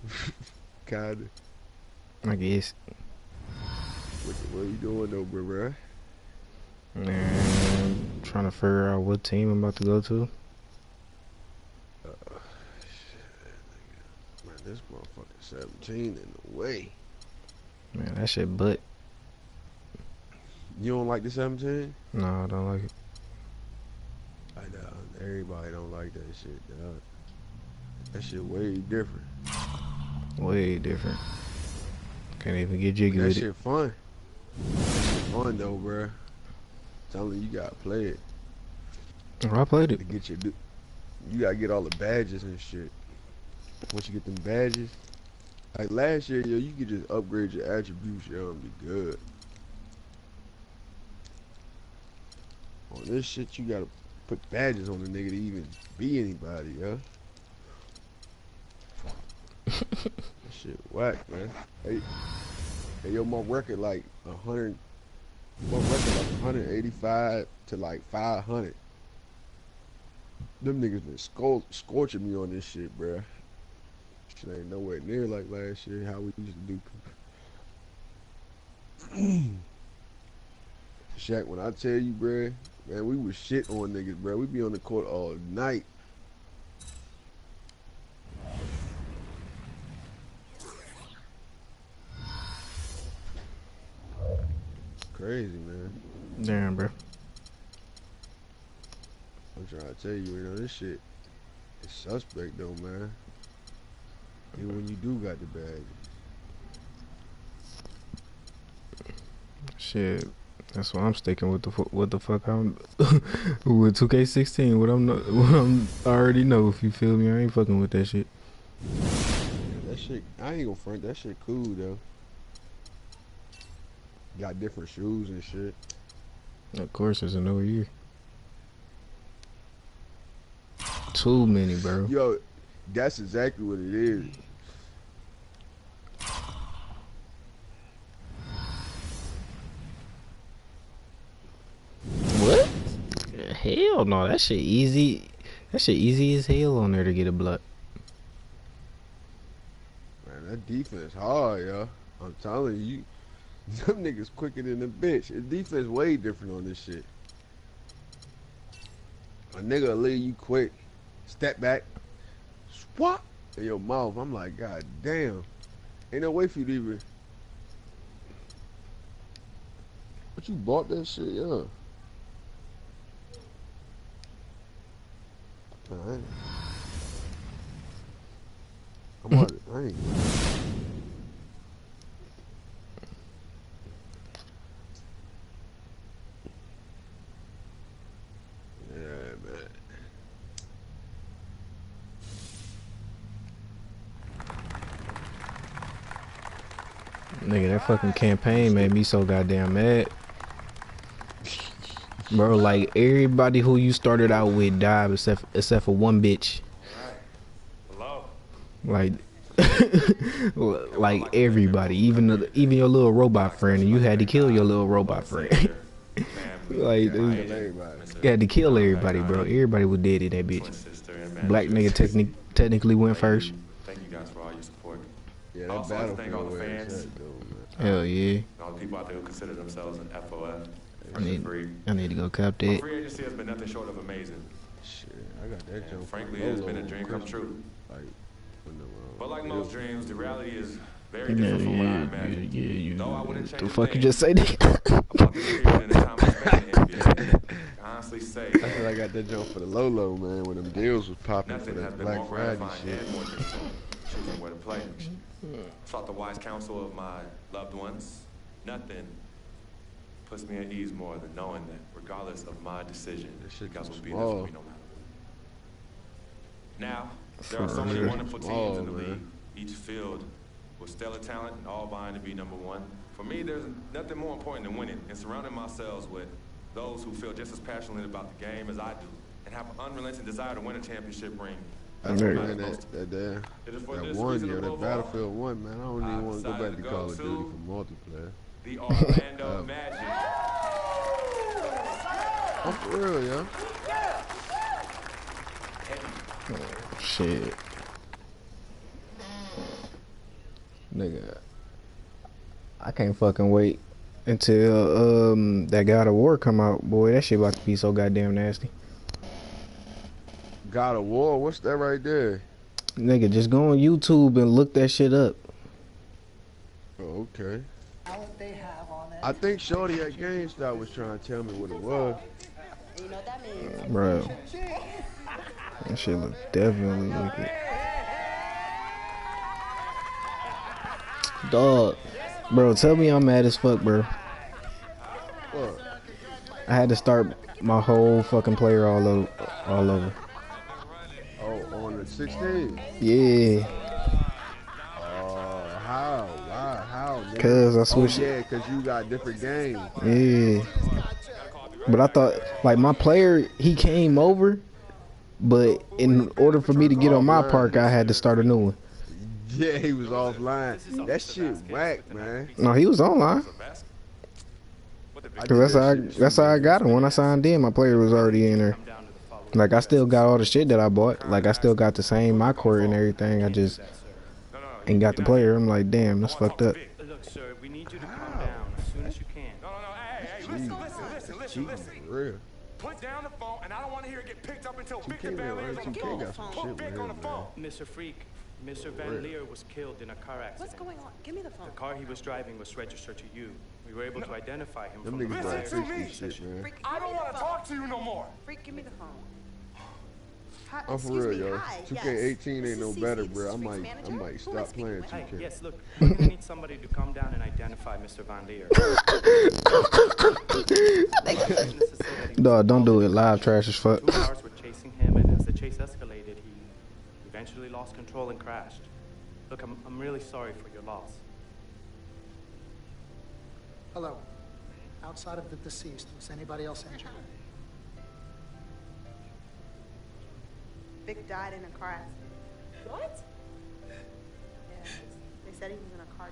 Kinda. I guess. What you doing though, bro? Man, trying to figure out what team I'm about to go to. Man, this motherfucker 17 in the way. Man, that shit butt. You don't like the 17? No, I don't like it. I know. Everybody don't like that shit, dog. That shit way different. Way different. Can't even get jiggy That with shit it. fun. That shit fun though, bruh. Telling you gotta play it. Oh, I played it. To get your, you gotta get all the badges and shit. Once you get them badges, like last year, yo, you could just upgrade your attributes, yo, and be good. On this shit, you gotta put badges on the nigga to even be anybody, yo. That shit whack, man. Hey, yo, my record like 100. My record like 185 to like 500. Them niggas been scorching me on this shit, bruh. Shit ain't nowhere near like last year, how we used to do. Shaq, when I tell you, bruh, man, we was shit on niggas, bruh. We be on the court all night. Crazy, man. Damn, bro. I'm trying to tell you, you know, this shit is suspect though, man. Even when you do got the badge. Shit. That's why I'm sticking with what the fuck I'm with 2K16. What I'm I already know. If you feel me, I ain't fucking with that shit. That shit, I ain't gonna front. That shit cool though. Got different shoes and shit. Of course, it's a new year. Too many, bro. Yo, that's exactly what it is. What? Hell no, that shit easy. That shit easy as hell on there to get a block. Man, that defense hard, yo. I'm telling you, them niggas quicker than the bitch. The defense way different on this shit. A nigga will leave you quick, step back, swap in your mouth. I'm like, God damn. Ain't no way for you to even. But you bought that shit, yeah. Alright. I'm on it. I ain't. Yeah, man. Nigga, that fucking campaign made me so goddamn mad. Bro, like everybody who you started out with died except for one bitch. Hello. Like like everybody, even your little robot friend, and you had to kill your little robot friend. Like you had to kill everybody, bro. Everybody was dead in that bitch. Black nigga technically went first. Thank you guys for all your support. Yeah, that also, I thank all the fans. Hell yeah. All the people out there who consider themselves an FOF. I need to go cop that. Free agency has been nothing short of amazing. Shit, I got that joke. Frankly, it's been a dream come true. But like most dreams, the reality is very different from what I imagined. Though I wouldn't change the fuck you just say that? I honestly say I feel like I got that joke for the Lolo, man, when them deals was popping for that Black Friday shit. And more difficult choosing where to play. Sought the wise counsel of my loved ones. Nothing puts me at ease more than knowing that regardless of my decision, you guys will be there for me no matter. Now, there are so many wonderful teams in the league, each field with stellar talent and all vying to be number one. For me, there's nothing more important than winning and surrounding myself with those who feel just as passionately about the game as I do and have an unrelenting desire to win a championship ring. That's that one, that Battlefield 1, man. I don't even want to go back to Call of Duty for multiplayer. The Orlando Magic. Oh, for real, yo. Oh, shit. Nigga. I can't fucking wait until that God of War come out. Boy, that shit about to be so goddamn nasty. God of War? What's that right there? Nigga, just go on YouTube and look that shit up. Oh, okay. I think Shorty at GameStop was trying to tell me what it was. You know what that means? Bro. That shit look definitely wicked. Dog. Bro, tell me I'm mad as fuck, bro. What? I had to start my whole fucking player all over. Oh, on the 16? Yeah. How? Why? How? Cause I switched. Oh, yeah, cause you got different games. Yeah. But I thought, like, my player, he came over, but in order for me to get on my park, I had to start a new one. Yeah, he was offline. That shit whack, man. No, he was online. Cause that's how I got him. When I signed in, my player was already in there. Like, I still got all the shit that I bought. Like, I still got the same my court and everything. I just ain't got the player. I'm like, damn, that's fucked up. Look, sir, we need you to calm down as soon as you can. Listen. Real. Put down the phone, and I don't want to hear it get picked up until Victor 2K, Van Leer's on the phone. got some shit with him, man. Mr. Freak, Mr. Van Leer was killed in a car accident. What's going on? Give me the phone. The car he was driving was registered to you. We were able to identify him Them from the niggas prior got fix this shit, man. Freak, I don't want to talk to you no more. Freak, give me the phone. I'm for real, yo. 2K18 ain't no better, bro. I might stop playing 2K. Hey, yes, look, we're gonna need somebody to come down and identify Mr. Van Leer. Dog, don't do it. Live trash as fuck. 2 cars were chasing him, and as the chase escalated, he eventually lost control and crashed. Look, I'm really sorry for your loss. Hello. Outside of the deceased, was anybody else injured? Vic died in a car accident. What? Yeah, they said he was in a car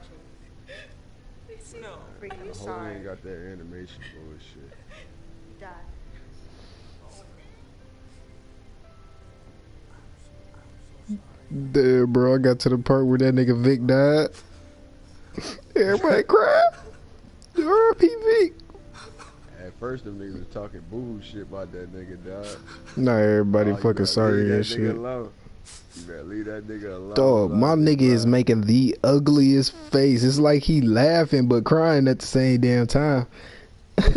chase. No. Freak, I'm sorry. Ain't got that animation bullshit. He died. Damn, bro, I got to the part where that nigga Vic died. Everybody cried. R.I.P. Vic. At first, them niggas was talking bullshit about that nigga, dog. Nah, everybody fucking sorry and shit. You better leave that nigga alone. Dog, my nigga is making the ugliest face. It's like he laughing but crying at the same damn time. Bro.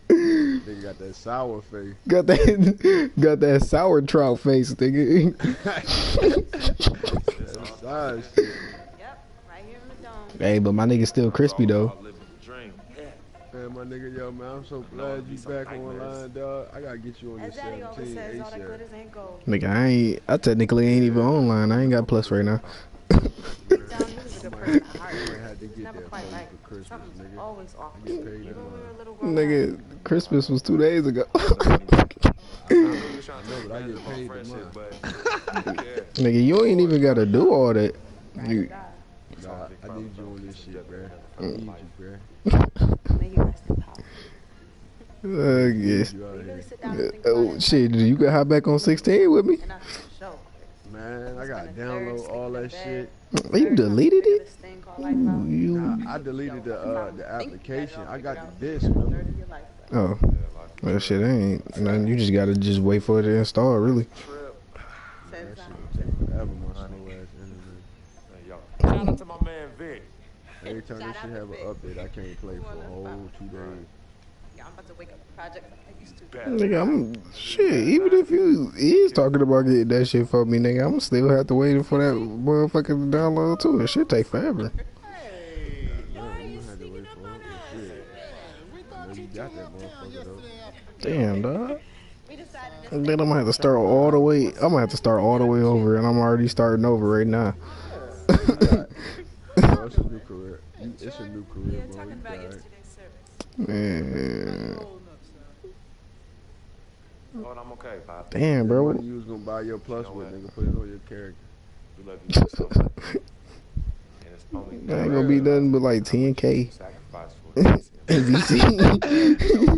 Nigga got that sour face. Got that sour trout face, nigga. That's shit. Yep, right here in the dome. Hey, but my nigga still crispy though. Man, my nigga, yo, man, I'm so glad you back online, dog. I gotta get you on this 17 ASAP. Nigga, I technically ain't even online. I ain't got plus right now. Nigga, Christmas was 2 days ago. Nigga, you ain't even gotta do all that. Nah, I need you on this shit, bro. I need you, bro. Yes. Oh shit, you can hop back on 16 with me? Man, I gotta download all that shit. You deleted it? Nah, I deleted the application. I got the disc, remember? Oh. Well, shit, ain't nothing. You just gotta just wait for it to install, really. That shit will take forever, my slow ass internet. Shout out to my man Vic. Every time this shit have an update, I can't play for a whole 2 days. Yeah, I'm about to wake up the project like I used to. Nigga, shit, even if you is talking about getting that shit for me, nigga, I'm still have to wait for that motherfucker to download too. It shit take forever. You got that motherfucker though. Damn, dog. We decided And then I'm gonna have to start all the way. I'm gonna have to start all the way over, and I'm already starting over right now. It's a new career. It's a new career, bro. Talking about yesterday's service. Man. Oh, I'm okay, Pop. Damn, bro. You was gonna buy your plus with, nigga. Put it on your character. We love you so much. And it's only That ain't gonna be nothing but like 10K. sacrifice for MVC.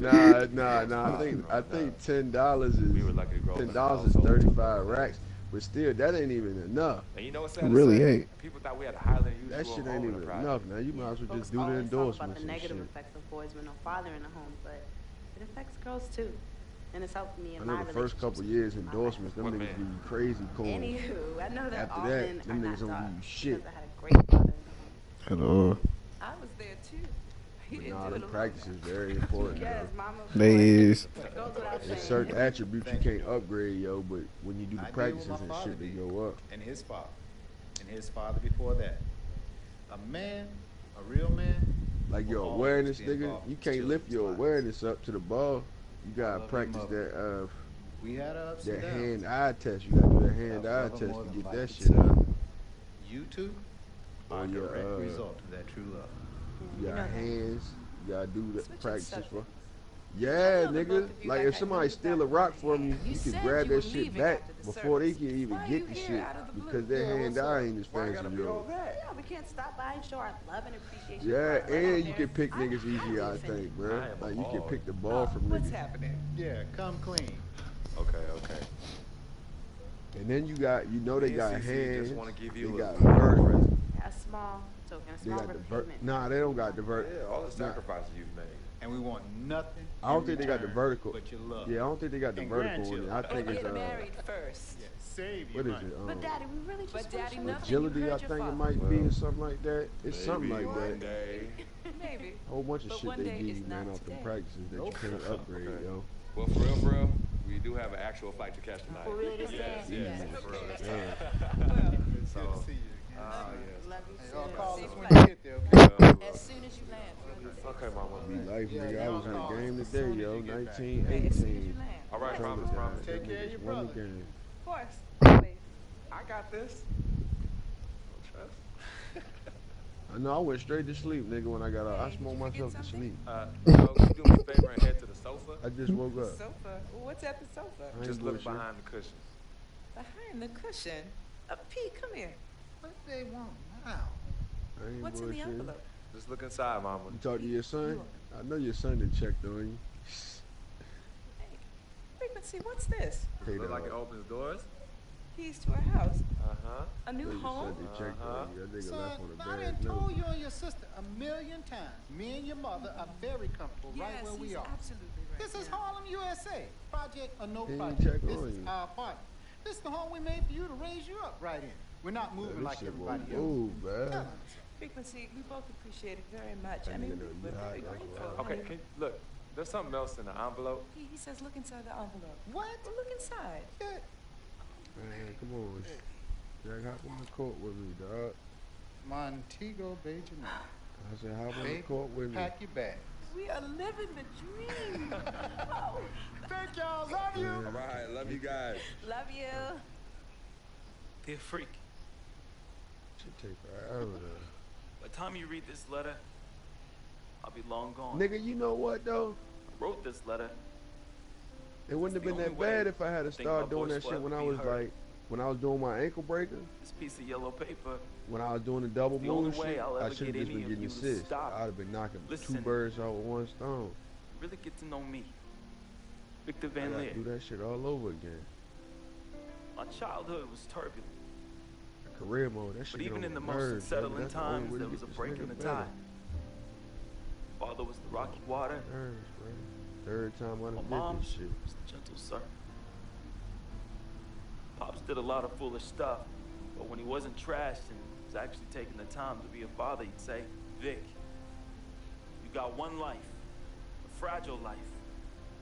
Nah. I think $10 is $10 is 35 racks, but still that ain't even enough. And you know what's sad? Really ain't. People thought we had a highly unusual That shit home ain't in the even project. enough. Now you might as well just do the Always talk endorsements about the and negative shit. effects of boys with no father in the home, but it affects girls too. And it's helped me in I my know the first couple years endorsements, them niggas give you crazy coins. Anywho, I know that After all that, men them are niggas don't not give you dogs shit. because I had a great father in the home. Hello. I was there too. He But didn't nah, do the it practice is very important. Yes, though. mama. They is. There's certain attributes you can't upgrade, yo, but when you do the I did practices what my and father shit, they did, go up. and his father, and his father before that. A man, a real man. Like your will awareness, always be nigga, involved you in can't children's lift your lives. awareness up to the ball. You gotta love practice your mother. that We had our ups that and downs. hand-eye test. You gotta do that hand-eye love her test more to than get life that shit itself. up. You two Or are a your direct result of that true love. you got hands. You gotta do the Switching practices for. subjects. Yeah, I know the nigga. both of you Like like if I somebody know steal a that rock one from you, hand. you You can said grab you that were shit leaving back after the before they service. can even Why are get you the here shit out of the blue? because their hand-eye ain't as Why fast gotta as be all yours. that? Yeah, we can't stop by and show our love and appreciation. Yeah, for our and you grandparents. can pick I'm niggas highly easier, I offended. think, bro. I am Like you can appalled. pick the ball from What's niggas. happening? Yeah, come clean. Okay. And then you got, you know, they Me and got CC hands. just wanna give They you a got little vertical. present. Yeah, a small token, a They small got the repayment. Nah, they don't got the Yeah, all the sacrifices you've made. And we want nothing. I don't in think they got the return vertical. But your love. Yeah, I don't think they got the And vertical on it. I grandchildren. think But it's get married first. Yeah, save what your is money. it? But daddy, we really just But daddy, want you- nothing. Agility, You I heard your think it father. might be, or something like that. It's something Maybe like one that. day. Maybe. A whole bunch of But shit one they day give is you, man, not off the today. practices that you can't upgrade, Okay. yo. Well, for real, we do have an actual flight to catch tonight. For real this Yes, time? yes, Yeah. for real this Yeah. time. It's good to see you again. Love you Hey, too. I'll call Safe us when flight. you get there, okay? As soon as you land. Okay, mama. Be life, Yeah, nigga. I was in y'all the game call today, as soon yo. as you get back. 1918. As soon as you land. All right, promise. Take care of your Won the brother. game. Of course. Always. I got this. I know I went straight to sleep, nigga, when I got out. I smoked myself to sleep. You know, can you do me a favor and head to the sofa? I just woke up. Sofa. What's at the sofa? I ain't Just look bullshit. behind the cushion. Behind the cushion. Pete, come here. What they want now? I ain't What's in the bullshitting. envelope? Just look inside, mama. You talk to your son? I know your son done checked on you. Frequency, what's this? Hey, Look like it dog. opens doors. Keys to a house. Uh-huh. A new They just home. said they checked on you. That nigga Son, left on a I bad done note. told you and your sister a million times. Me and your mother are very comfortable right Yes, where we he's are. absolutely right. This is yeah. Harlem, USA. Project or no He ain't project. check This on is you. our apartment. This is the home we made for you to raise you up right in. We're not moving This like shit everybody won't else. move, man. Tell him. Frequency, we both appreciate it very much. That I mean, nigga know you we're hot, very that's grateful. why. Okay, look, there's something else in the envelope. He says look inside the envelope. What? Well, look inside. Man, come on. Jack, hop on the court with me, dog. Montego Bay, Jamaica. I said, hop on the Baby, court with me. pack your bags. We are living the dream. Oh, Thank y'all. Love you. All right, love you guys. love you. Dear Freak, Should take forever. by the time you read this letter, I'll be long gone. Nigga, you know what, though? I wrote this letter. It wouldn't have the been that only way bad if I had to I think start my doing voice that will shit when ever I be was heard. like, when I was doing my ankle breaker, This piece of yellow paper. when I was doing the double The only moon way shit, I'll I ever should have get just any been of getting you to assists. stop, I'd have been knocking two listen, birds out with one stone. really get to know me. Victor I Van gotta Leer. do that shit all over again. My childhood was turbulent, Career mode, that shit but get even on in the my most nerves, baby. unsettling That's the only times, way to there get was a this break nigga in the better. tide. Father was the rocky water. Nerves, bro. Third time I My done mom did this shit. was the gentle surf. Pops did a lot of foolish stuff, but when he wasn't trashed and was actually taking the time to be a father, he'd say, Vic, you got one life, a fragile life.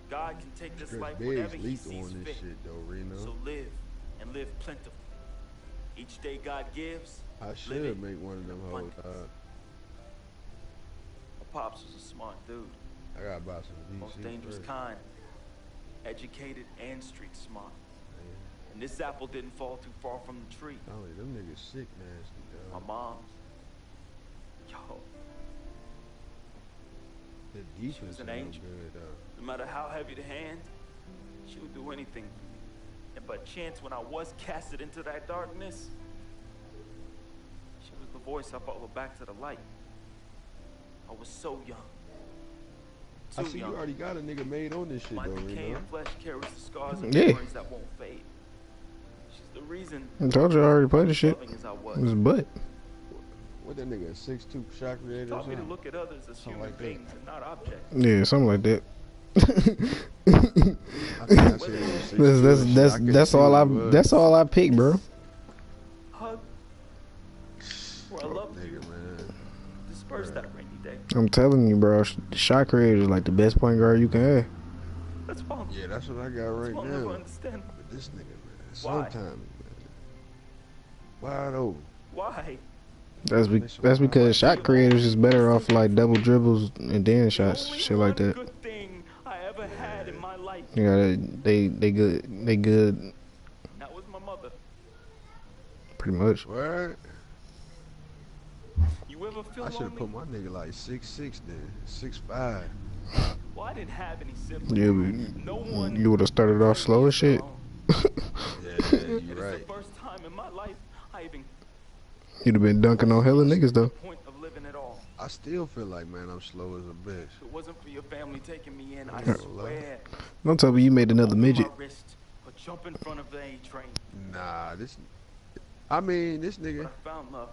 God can take this Chris life Biggs whenever he lethal sees on this fit. shit, though, Reno. So live, and live plentifully. Each day God gives, I live should it make one of them with hoes, abundance. dog. My pops was a smart dude, I gotta buy some VC most dangerous first. kind. educated and street smart. And this apple didn't fall too far from the tree. Oh, them niggas sick nasty, dog. My mom's. Yo. The She defense was is an no angel. good, dog. No matter how heavy the hand, she would do anything for me. And by chance, when I was casted into that darkness, she was the voice I followed back to the light. I was so young. I see you already got a nigga made on this shit, My though, you decaying know? flesh carries the scars of Yeah. memories that won't fade. She's the reason I told you I already played the shit. loving as I It was butt. What that nigga, 6'2" shot creator or taught me to something? look at others as Something human like that. beings and not objects. Yeah, something like that. That's all I picked, bro. Hug. Where I love you. Disperse that rainy day. I'm telling you, bro. Shot creator is like the best point guard you can have. That's why. Yeah, that's what I got right I'll never now. understand. But this nigga, man, Why? sometimes, man, wide open. Why? That's because shot creators is better off like double dribbles and then shots, shit like that. Good thing I ever had in my life. Yeah, they good. That was my mother. Pretty much. What? You ever feel I should have lonely? put my nigga like 6'6" then, 6'5". Well, I didn't have any siblings. Yeah, No one. you would have started off slow as shit. Yeah, you're It's right. the first time in my life I even You'd have been dunking on hella niggas though. point of living at all. I still feel like, man, I'm slow as a bitch. If it wasn't for your family taking me in, I Yeah. swear. Don't tell me you made another midget. My wrist, or jump in front of the A train. Nah, this nigga, I found love.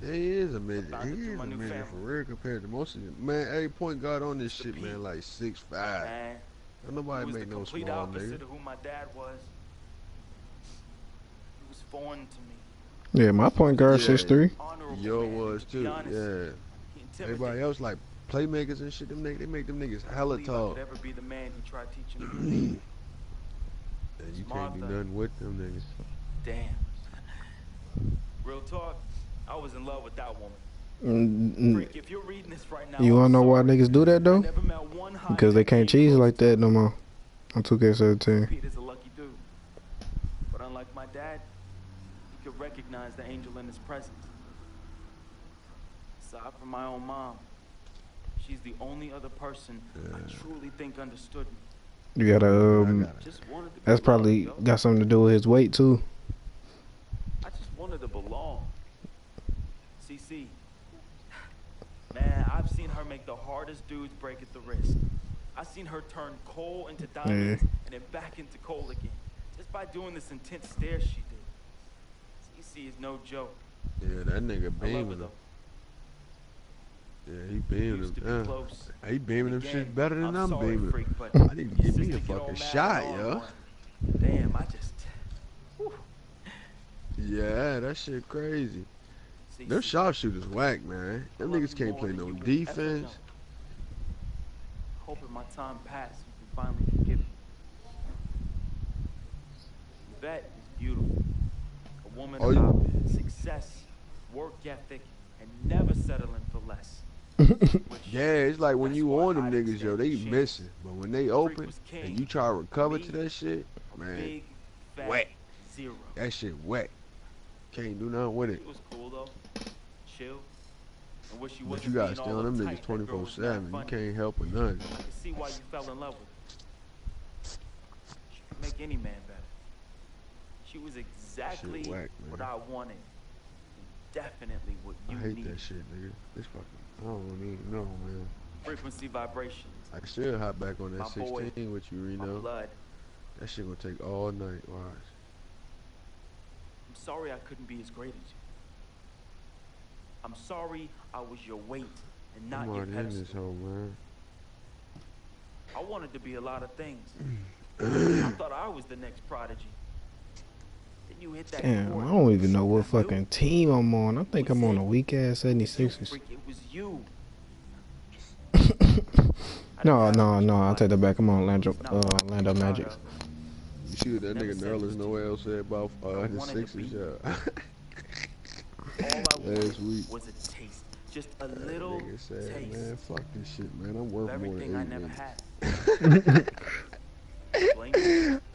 he is a midget. Found it He through is my a new midget family. for real compared to most of them. Man, every point guard on this shit, man, like 6'5". Man, Don't he nobody was the make no complete small opposite nigga. of who my dad was. He was foreign to me. Yeah, my point guard 6'3". Honorable Yo man, was to be too, honest. yeah. He Everybody else like playmakers and shit. They make them niggas hella believe I tall. could ever be the man he tried teaching me. And you Smart can't do though. nothing with them niggas. Damn. Real talk, I was in love with that woman. Freak, if you're reading this right now, You wanna know why niggas do that though? never met one high Because they can't cheese like that no more. On 2K17. Peter's a lucky dude. But unlike my dad, he could recognize the angel in his presence. Aside from my own mom, she's the only other person I truly think understood me. You gotta Just wanted to be that's probably loved, yo. got something to do with his weight too. I just wanted to belong. CC. Man, I've seen her make the hardest dudes break at the wrist. I've seen her turn coal into diamonds and then back into coal again. Just by doing this intense stare she did. CC is no joke. Yeah, that nigga I love her beaming him. though. Yeah, he beaming Used to be him. close. He beaming them Again, shit better than I'm I'm sorry, beaming. freak, but I need to get me a sister get all fucking mad shot, and all yo. at once. Damn, I just. Whew. Yeah, that shit crazy. Them CC. sharpshooters whack, man. Them niggas can't play no defense. Hoping my time passed, you can finally forgive me. Yvette is beautiful. A woman Oh, about success, work ethic, and never settling for less. Yeah, it's like when you on them niggas, yo, they missing. But when they open and you try to recover to that shit, man, Big, fat, wet. zero. That shit wet. Can't do nothing with it. She was cool though. Chill. And wish you But wasn't you gotta being stay all on them uptight. niggas That girl was mad 24/7. You funny. can't help with nothing. I can see why you fell in love with her. She could make any man better. She was exactly Shit whack, what man. I wanted. And definitely what I you hate needed. that shit, nigga. This fucking, I don't even know, man. Frequency vibrations. I should hop back on that My boy, 16 with you, My Reno. blood. That shit gonna take all night. Watch. I'm sorry I couldn't be as great as you. I'm sorry I was your weight and not I'm your already in pedestal. this hole, man. I wanted to be a lot of things. I thought I was the next prodigy. Then you hit that Damn, chord. I don't even know what fucking team I'm on. I think I'm on a weak ass 76ers. Freak, it was you. No, I'll take that back. I'm on Orlando Magic. You see what that nigga Nerlens Noel said about the Sixers, yeah. Last week. Was a taste. Just a That little nigga said, taste man, fuck this shit, man. I'm worth of more everything than I 8 never minutes. had.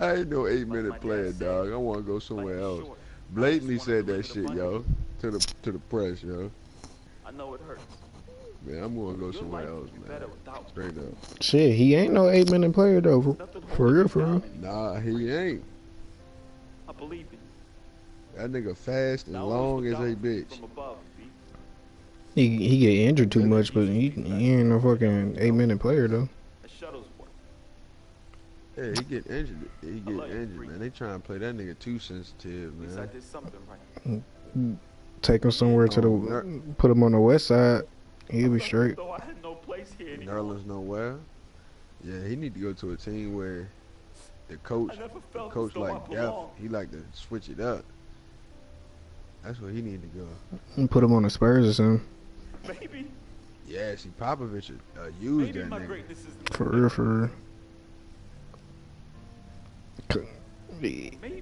I ain't no 8-minute player, dog. I want to go somewhere else. Blatantly said that shit, yo, to the press, yo. I know it hurts. Man, I'm gonna go somewhere else, man. Straight up. Shit, he ain't no 8-minute player though. For real. Nah, he ain't. I believe in that nigga fast and long as a bitch. He get injured too much, but he ain't no fucking 8-minute player though. Yeah, he get injured. Man. They trying to play that nigga too sensitive, man. I did something right. Take him somewhere to the, put him on the west side. He'll be straight. I had no place here anymore. Nerlens nowhere. Yeah, he need to go to a team where the coach like Def. He like to switch it up. That's where he need to go. And put him on the Spurs or something. Maybe. Yeah, see, Popovich used that nigga. For real.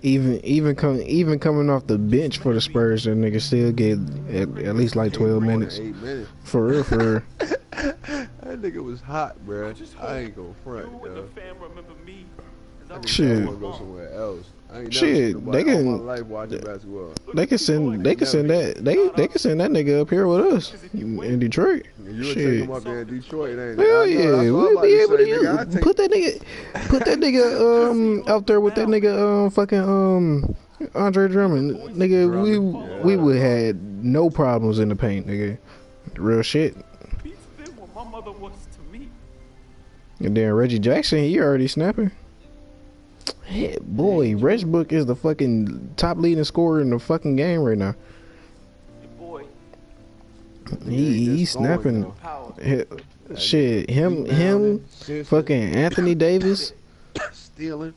Even coming off the bench for the Spurs, that nigga still get at least like 12 minutes. 8 minutes. For real. That nigga was hot, bruh. I ain't gonna front, yo. Shit. I wanna go somewhere else. I ain't Shit, they can. All my life watching basketball. They can send that nigga up here with us in Detroit. You would Shit. take him up there in Detroit, ain't it? Hell yeah, we'll be able to put that nigga out there with that nigga fucking Andre Drummond. Nigga, we would had no problems in the paint, nigga. Real shit. My mother was to me. And then Reggie Jackson, he already snapping. Hey, boy, Westbrook is the fucking top leading scorer in the fucking game right now. Boy. He's snapping. Shit, him, fucking Anthony Davis. Stealing.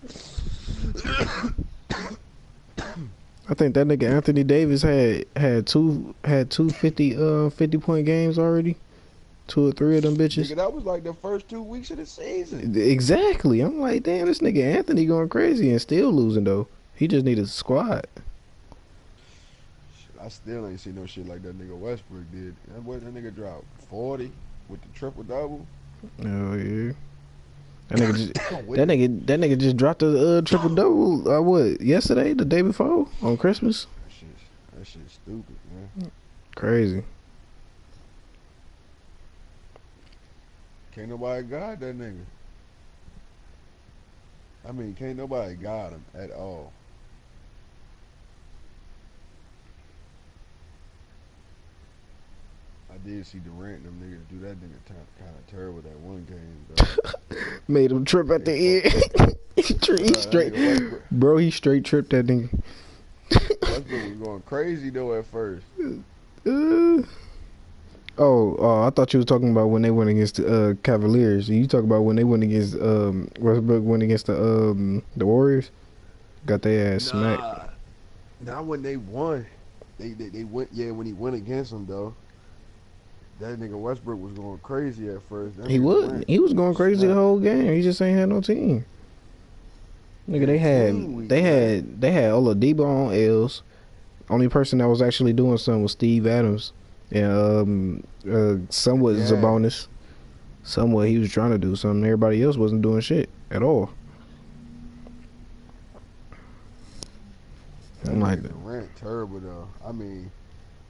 I think that nigga Anthony Davis had two 50-point games already. 2 or 3 of them bitches. Nigga, that was like the first 2 weeks of the season. Exactly. I'm like, damn, this nigga Anthony going crazy and still losing though. He just need a squad. I still ain't seen no shit like that nigga Westbrook did. That nigga dropped 40 with the triple double. Oh yeah. That nigga just dropped the triple double. What? Yesterday, the day before, on Christmas. That shit's stupid, man. Crazy. Can't nobody guard that nigga. I mean, can't nobody guard him at all. I did see Durant and them niggas do that nigga kind of terrible that one game, though. Made him trip at the end. he straight, bro. He straight tripped that nigga. Westbrook was going crazy though at first. I thought you was talking about when they went against the Cavaliers. You talk about when they went against Westbrook went against the Warriors. Got their ass smacked. Not when they won. They went when he went against them though. That nigga Westbrook was going crazy at first. He was going crazy the whole game. He just ain't had no team. Nigga, they had Oladipo on L's. Only person that was actually doing something was Steve Adams. And somewhat Sabonis. Somewhat he was trying to do something. Everybody else wasn't doing shit at all. I'm like Durant terrible though. I mean,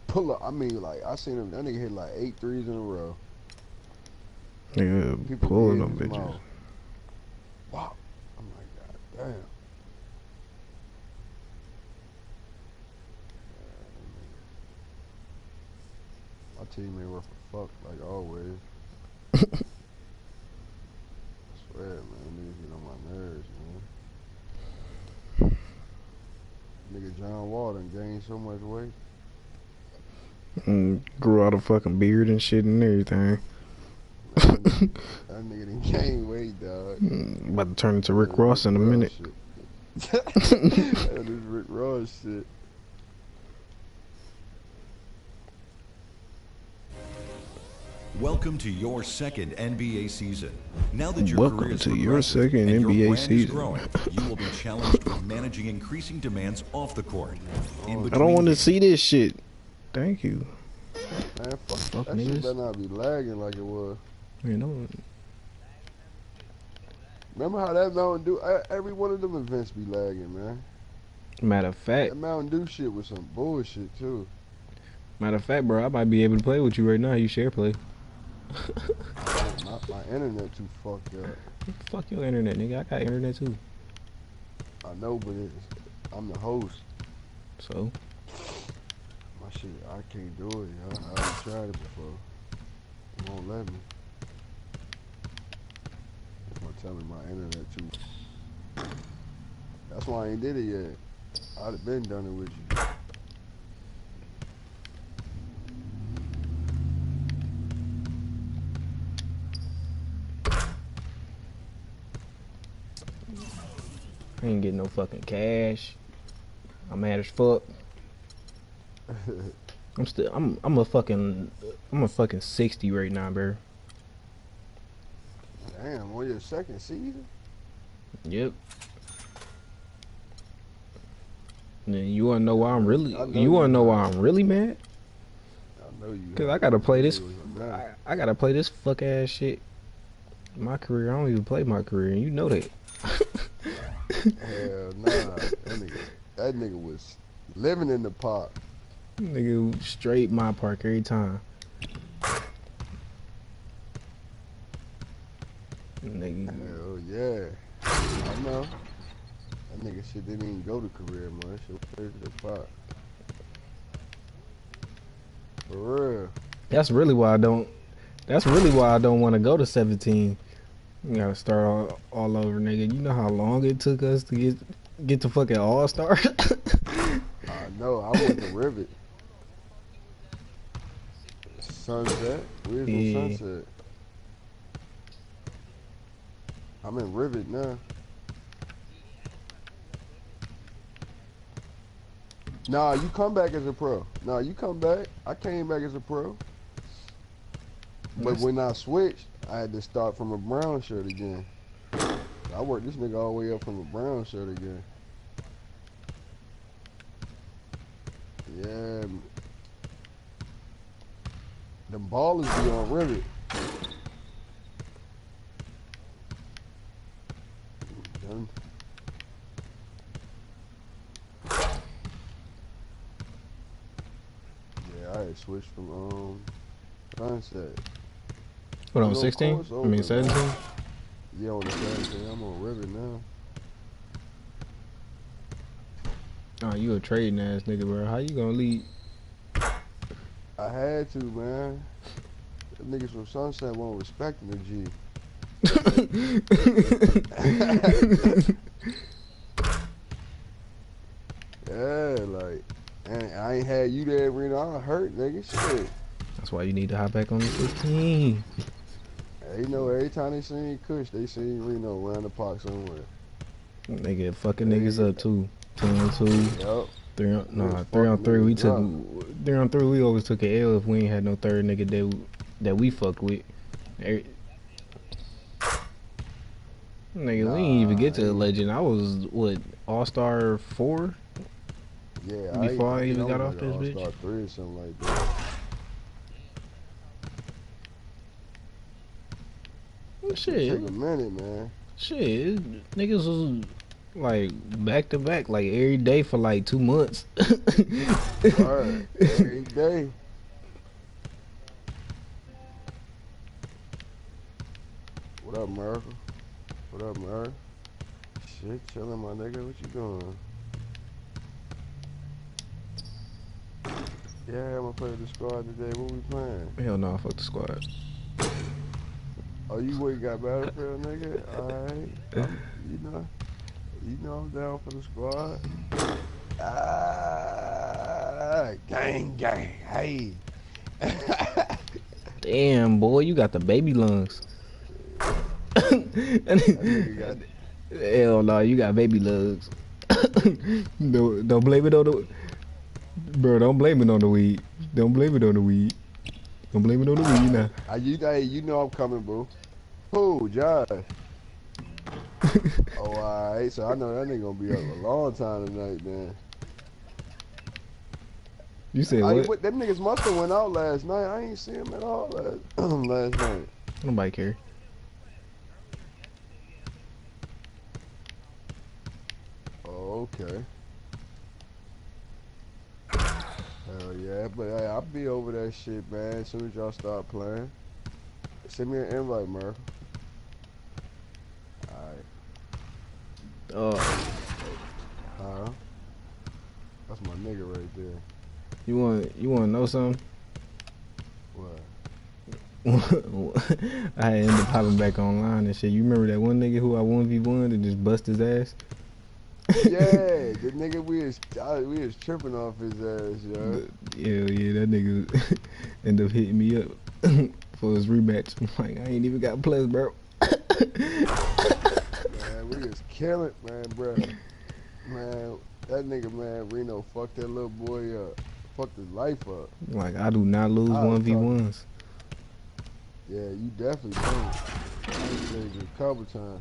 pull up. I mean, like I seen him. That nigga hit like 8 threes in a row. Nigga pulling them bitches. Mouth. Wow. I'm like, God damn. My team ain't worth a fuck like always. I swear, man, niggas get on my nerves, man. Nigga John Wall done gained so much weight. Grew out a fucking beard and shit and everything. That nigga done gained weight, dog. About to turn into Rick Ross in a minute. That is Rick Ross shit. Welcome to your second NBA season. Now that your Welcome career is to your second and NBA your brand season. is growing, you will be challenged with managing increasing demands off the court. I don't want to see this shit. Thank you. Man, fuck that shit better not be lagging like it was. You know. Remember how that Mountain Dew, every one of them events be lagging, man. Matter of fact. That Mountain Dew shit was some bullshit, too. Matter of fact, bro, I might be able to play with you right now. You share play. my internet too fucked up. Fuck your internet, nigga. I got internet too. I know, but I'm the host. So? My shit, I can't do it. I already tried it before. It won't let me. I'm telling my internet too. That's why I ain't did it yet. I'd have been done it with you. I ain't getting no fucking cash. I'm mad as fuck. I'm a fucking 60 right now, bro. Damn, on your second season? Yep. And then you wanna know why I'm really? You wanna know why I'm really mad? I know you. Cause I gotta play this. I gotta play this fuck ass shit. My career, I don't even play my career, and you know that. Hell nah, that nigga was living in the park. Nigga straight my park every time. Nigga. Hell yeah, I know. That nigga shit didn't even go to career, man. That shit was the park. For real. That's really why I don't want to go to 17. You gotta start all over, nigga. You know how long it took us to get to fucking All-Star? I know. I went to Rivet. Sunset. Where's the Sunset? I'm in Rivet now. Nah, you come back as a pro. Nah, you come back. I came back as a pro. But when I switched, I had to start from a brown shirt again. I worked this nigga all the way up from a brown shirt again. Yeah. Them ballers be on Rivet. Done. Yeah, I had switched from Sunset. What, on 16? I mean 17? Yeah, on the 17. I'm on Rivet now. Oh, you a trading ass nigga, bro. How you gonna lead? I had to, man. Them niggas from Sunset won't respect the G. Yeah, like, and I ain't had you there, Reno. I hurt, nigga. Shit. That's why you need to hop back on the 16. They know every time they seen Kush, they seen Reno around the park somewhere. Nigga, fucking niggas up too. 2-on-2. Yep. 3-on-3. We took 3-on-3. We always took an L if we ain't had no third nigga that we fucked with. Nigga, we didn't even get to the legend. I was what, All-Star 4? Yeah. Before I even got off this All-Star bitch. All-Star 3 or something like that. Shit. Take a minute, man. Shit, niggas was like back to back, like every day for like 2 months. Alright, every day. What up, Miracle? What up, Miracle? Shit, chillin', my nigga. What you doing? Yeah, I'm gonna play with the squad today. What we playing? Hell no, fuck the squad. Oh, you wait, got Battlefield, nigga? Alright. You know I'm down for the squad. Gang, hey. Damn, boy, you got the baby lungs. Hell no, you got baby lungs. Don't blame it on the... Bro, don't blame it on the weed. Don't blame it on the weed. Don't blame it on the weed now. You know I'm coming, bro. Who, Josh? Oh, alright. So I know that nigga gonna be up a long time tonight, man. You said what? Them niggas must have went out last night. I ain't see him at all last night. Nobody care. Oh, okay. Hell yeah, but hey, I'll be over that shit, man, as soon as y'all start playing. Send me an invite, Murph. Alright. Huh? That's my nigga right there. You wanna know something? What? I had ended up popping back online and shit. You remember that one nigga who I 1v1 and just bust his ass? Yeah, the nigga we was tripping off his ass, yo. Yeah, that nigga ended up hitting me up for his rematch. I'm like, I ain't even got plus, bro. Man, we was killing, man, bro. Man, that nigga, man, Reno fucked that little boy up. Fucked his life up. Like, I do not lose 1v1s. Yeah, you definitely don't. I played you a couple times.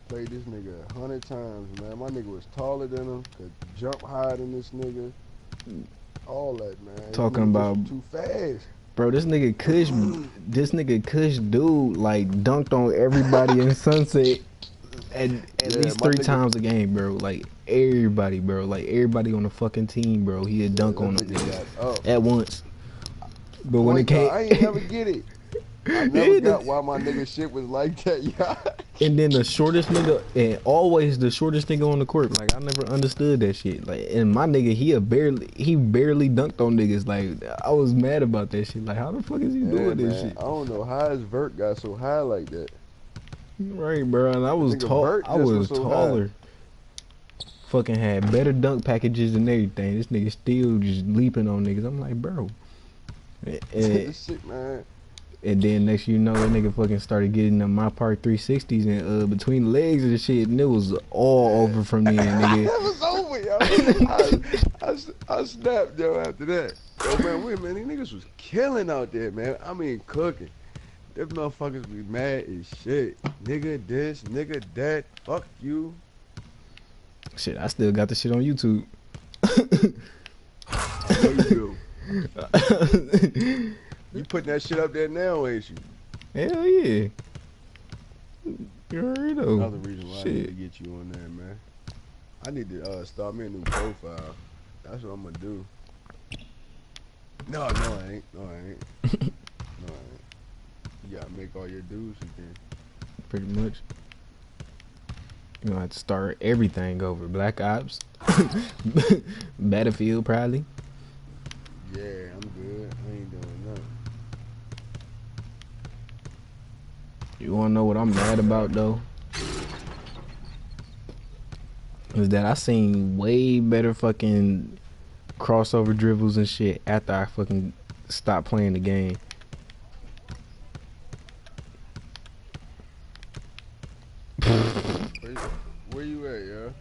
Played this nigga 100 times, man. My nigga was taller than him, could jump higher than this nigga. All that, man. Talking about too fast. Bro, this nigga Kush dude like dunked on everybody in Sunset at least 3 times a game, bro. Like everybody, bro. Like everybody on the fucking team, bro. He had dunk on them at once. But when it came, I ain't never get it. I never got why my nigga shit was like that, y'all. And then the shortest nigga, and always the shortest nigga on the court. Like I never understood that shit. Like, and my nigga, he barely dunked on niggas. Like I was mad about that shit. Like how the fuck is he doing this shit? I don't know how his vert got so high like that. Right, bro. And I was tall. I was taller. Fucking had better dunk packages and everything. This nigga still just leaping on niggas. I'm like, bro. This shit, man. And then next you know, that nigga fucking started getting them my part 360s and between the legs and shit, and it was all over from then, nigga. It was over, yo. I snapped, yo, after that. Yo, man, wait a minute, these niggas was killing out there, man. I mean, cooking. Them motherfuckers be mad as shit. Nigga this, nigga that, fuck you. Shit, I still got the shit on YouTube. I know you do. You putting that shit up there now, ain't you? Hell yeah. You already know. Another reason why I need to get you on there, man. I need to start me a new profile. That's what I'm gonna do. No, I ain't. No, I ain't. You gotta make all your dues again. Pretty much. You gonna have to start everything over. Black Ops. Battlefield, probably. Yeah, I'm good. I ain't doing nothing. You wanna know what I'm mad about though? Is that I seen way better fucking crossover dribbles and shit after I fucking stopped playing the game. Where you at, yo?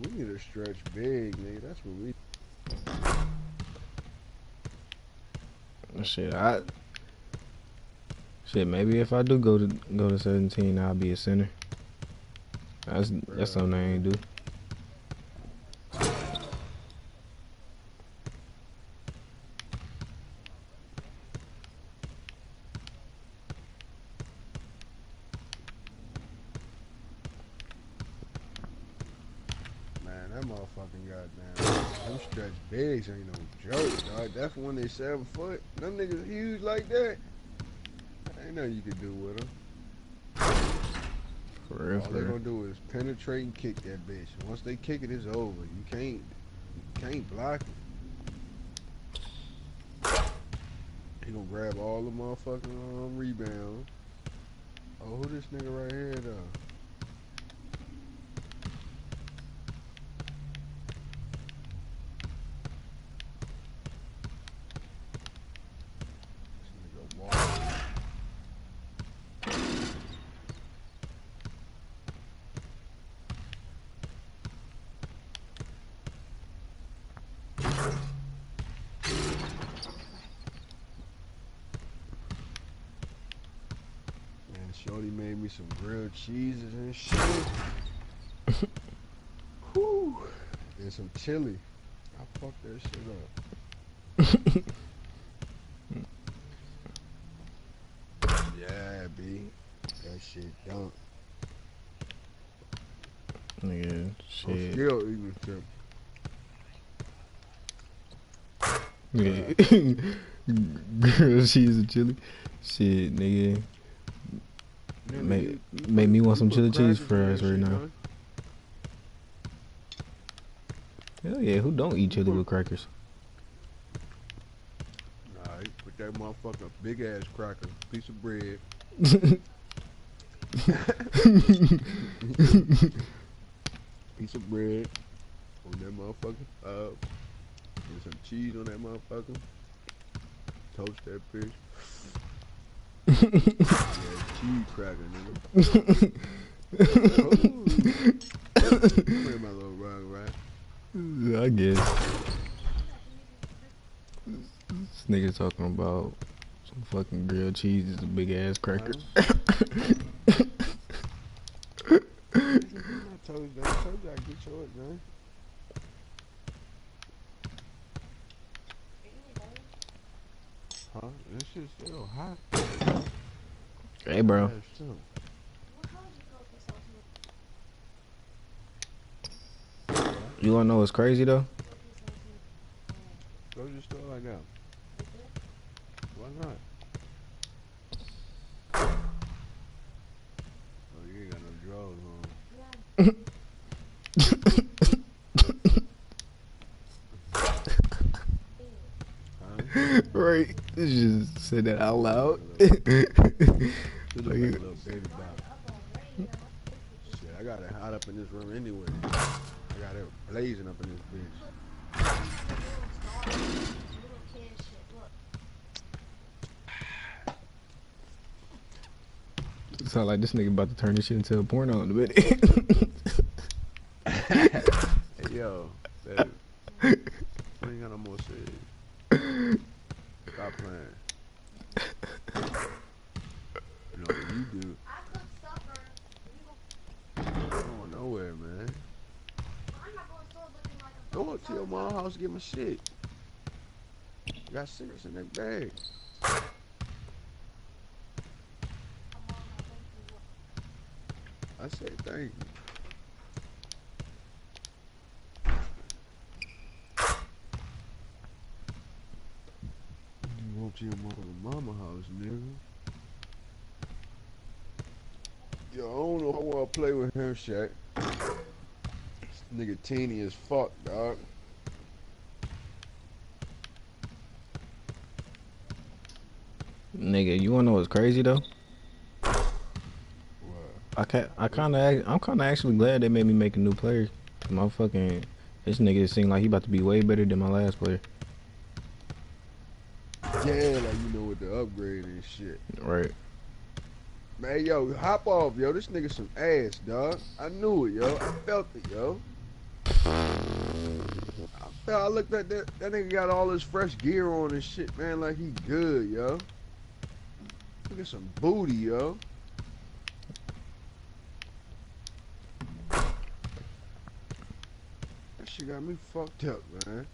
We need to stretch big, nigga. That's what we. Shit, maybe if I do go to 17, I'll be a center. That's something I ain't do. That motherfucking goddamn. Them stretch bigs ain't no joke, dog. That's when they 7 foot. Them niggas huge like that. Ain't nothing you can do with them. For real, all they gonna do is penetrate and kick that bitch. Once they kick it, it's over. You can't block it. He gonna grab all the motherfucking rebounds. Oh, who this nigga right here though? Jody made me some grilled cheeses and shit. Whew. And some chili. I fucked that shit up. Yeah, B. That shit done. Nigga, shit. I'm still eating chip. Yeah. Grilled cheese and chili. Shit, nigga. Make me want some chili cheese fries right now. Hell yeah, who don't eat chili with crackers? Nah, you put that motherfucker big ass cracker, piece of bread. Piece of bread on that motherfucker. Get some cheese on that motherfucker. Toast that bitch. Yeah, cheese cracker, nigga. Play my little rug, right? I guess. This nigga talking about some fucking grilled cheese is a big ass cracker. I told you I get yours, man. Huh? This shit's still hot. Hey, bro. You wanna know what's crazy though? Go to the store right now. Why not? Oh, you ain't got no drawers on. Right. Just say that out loud. Like little baby bottle. Shit, I got it hot up in this room anyway. I got it blazing up in this bitch. Sound like this nigga about to turn this shit into a porno in a minute. Hey, yo, baby. I ain't got no more shit. Stop playing. You know what you do. I'm going nowhere, man. Go up to your mom's house and get my shit. You got cigarettes in that bag. I said thank you. You walk to your mama house, nigga. Yo, I don't know if I want to play with him, Shaq. This nigga teeny as fuck, dog. Nigga, you wanna know what's crazy though? I'm kind of actually glad they made me make a new player. My fucking this nigga seemed like he about to be way better than my last player. Yeah, like you know with the upgrade and shit. Right. Man, yo, hop off, yo. This nigga some ass, dog. I knew it, yo. I felt it, yo. I looked at that nigga got all his fresh gear on and shit, man, like he good, yo. Look at some booty, yo. That shit got me fucked up, man.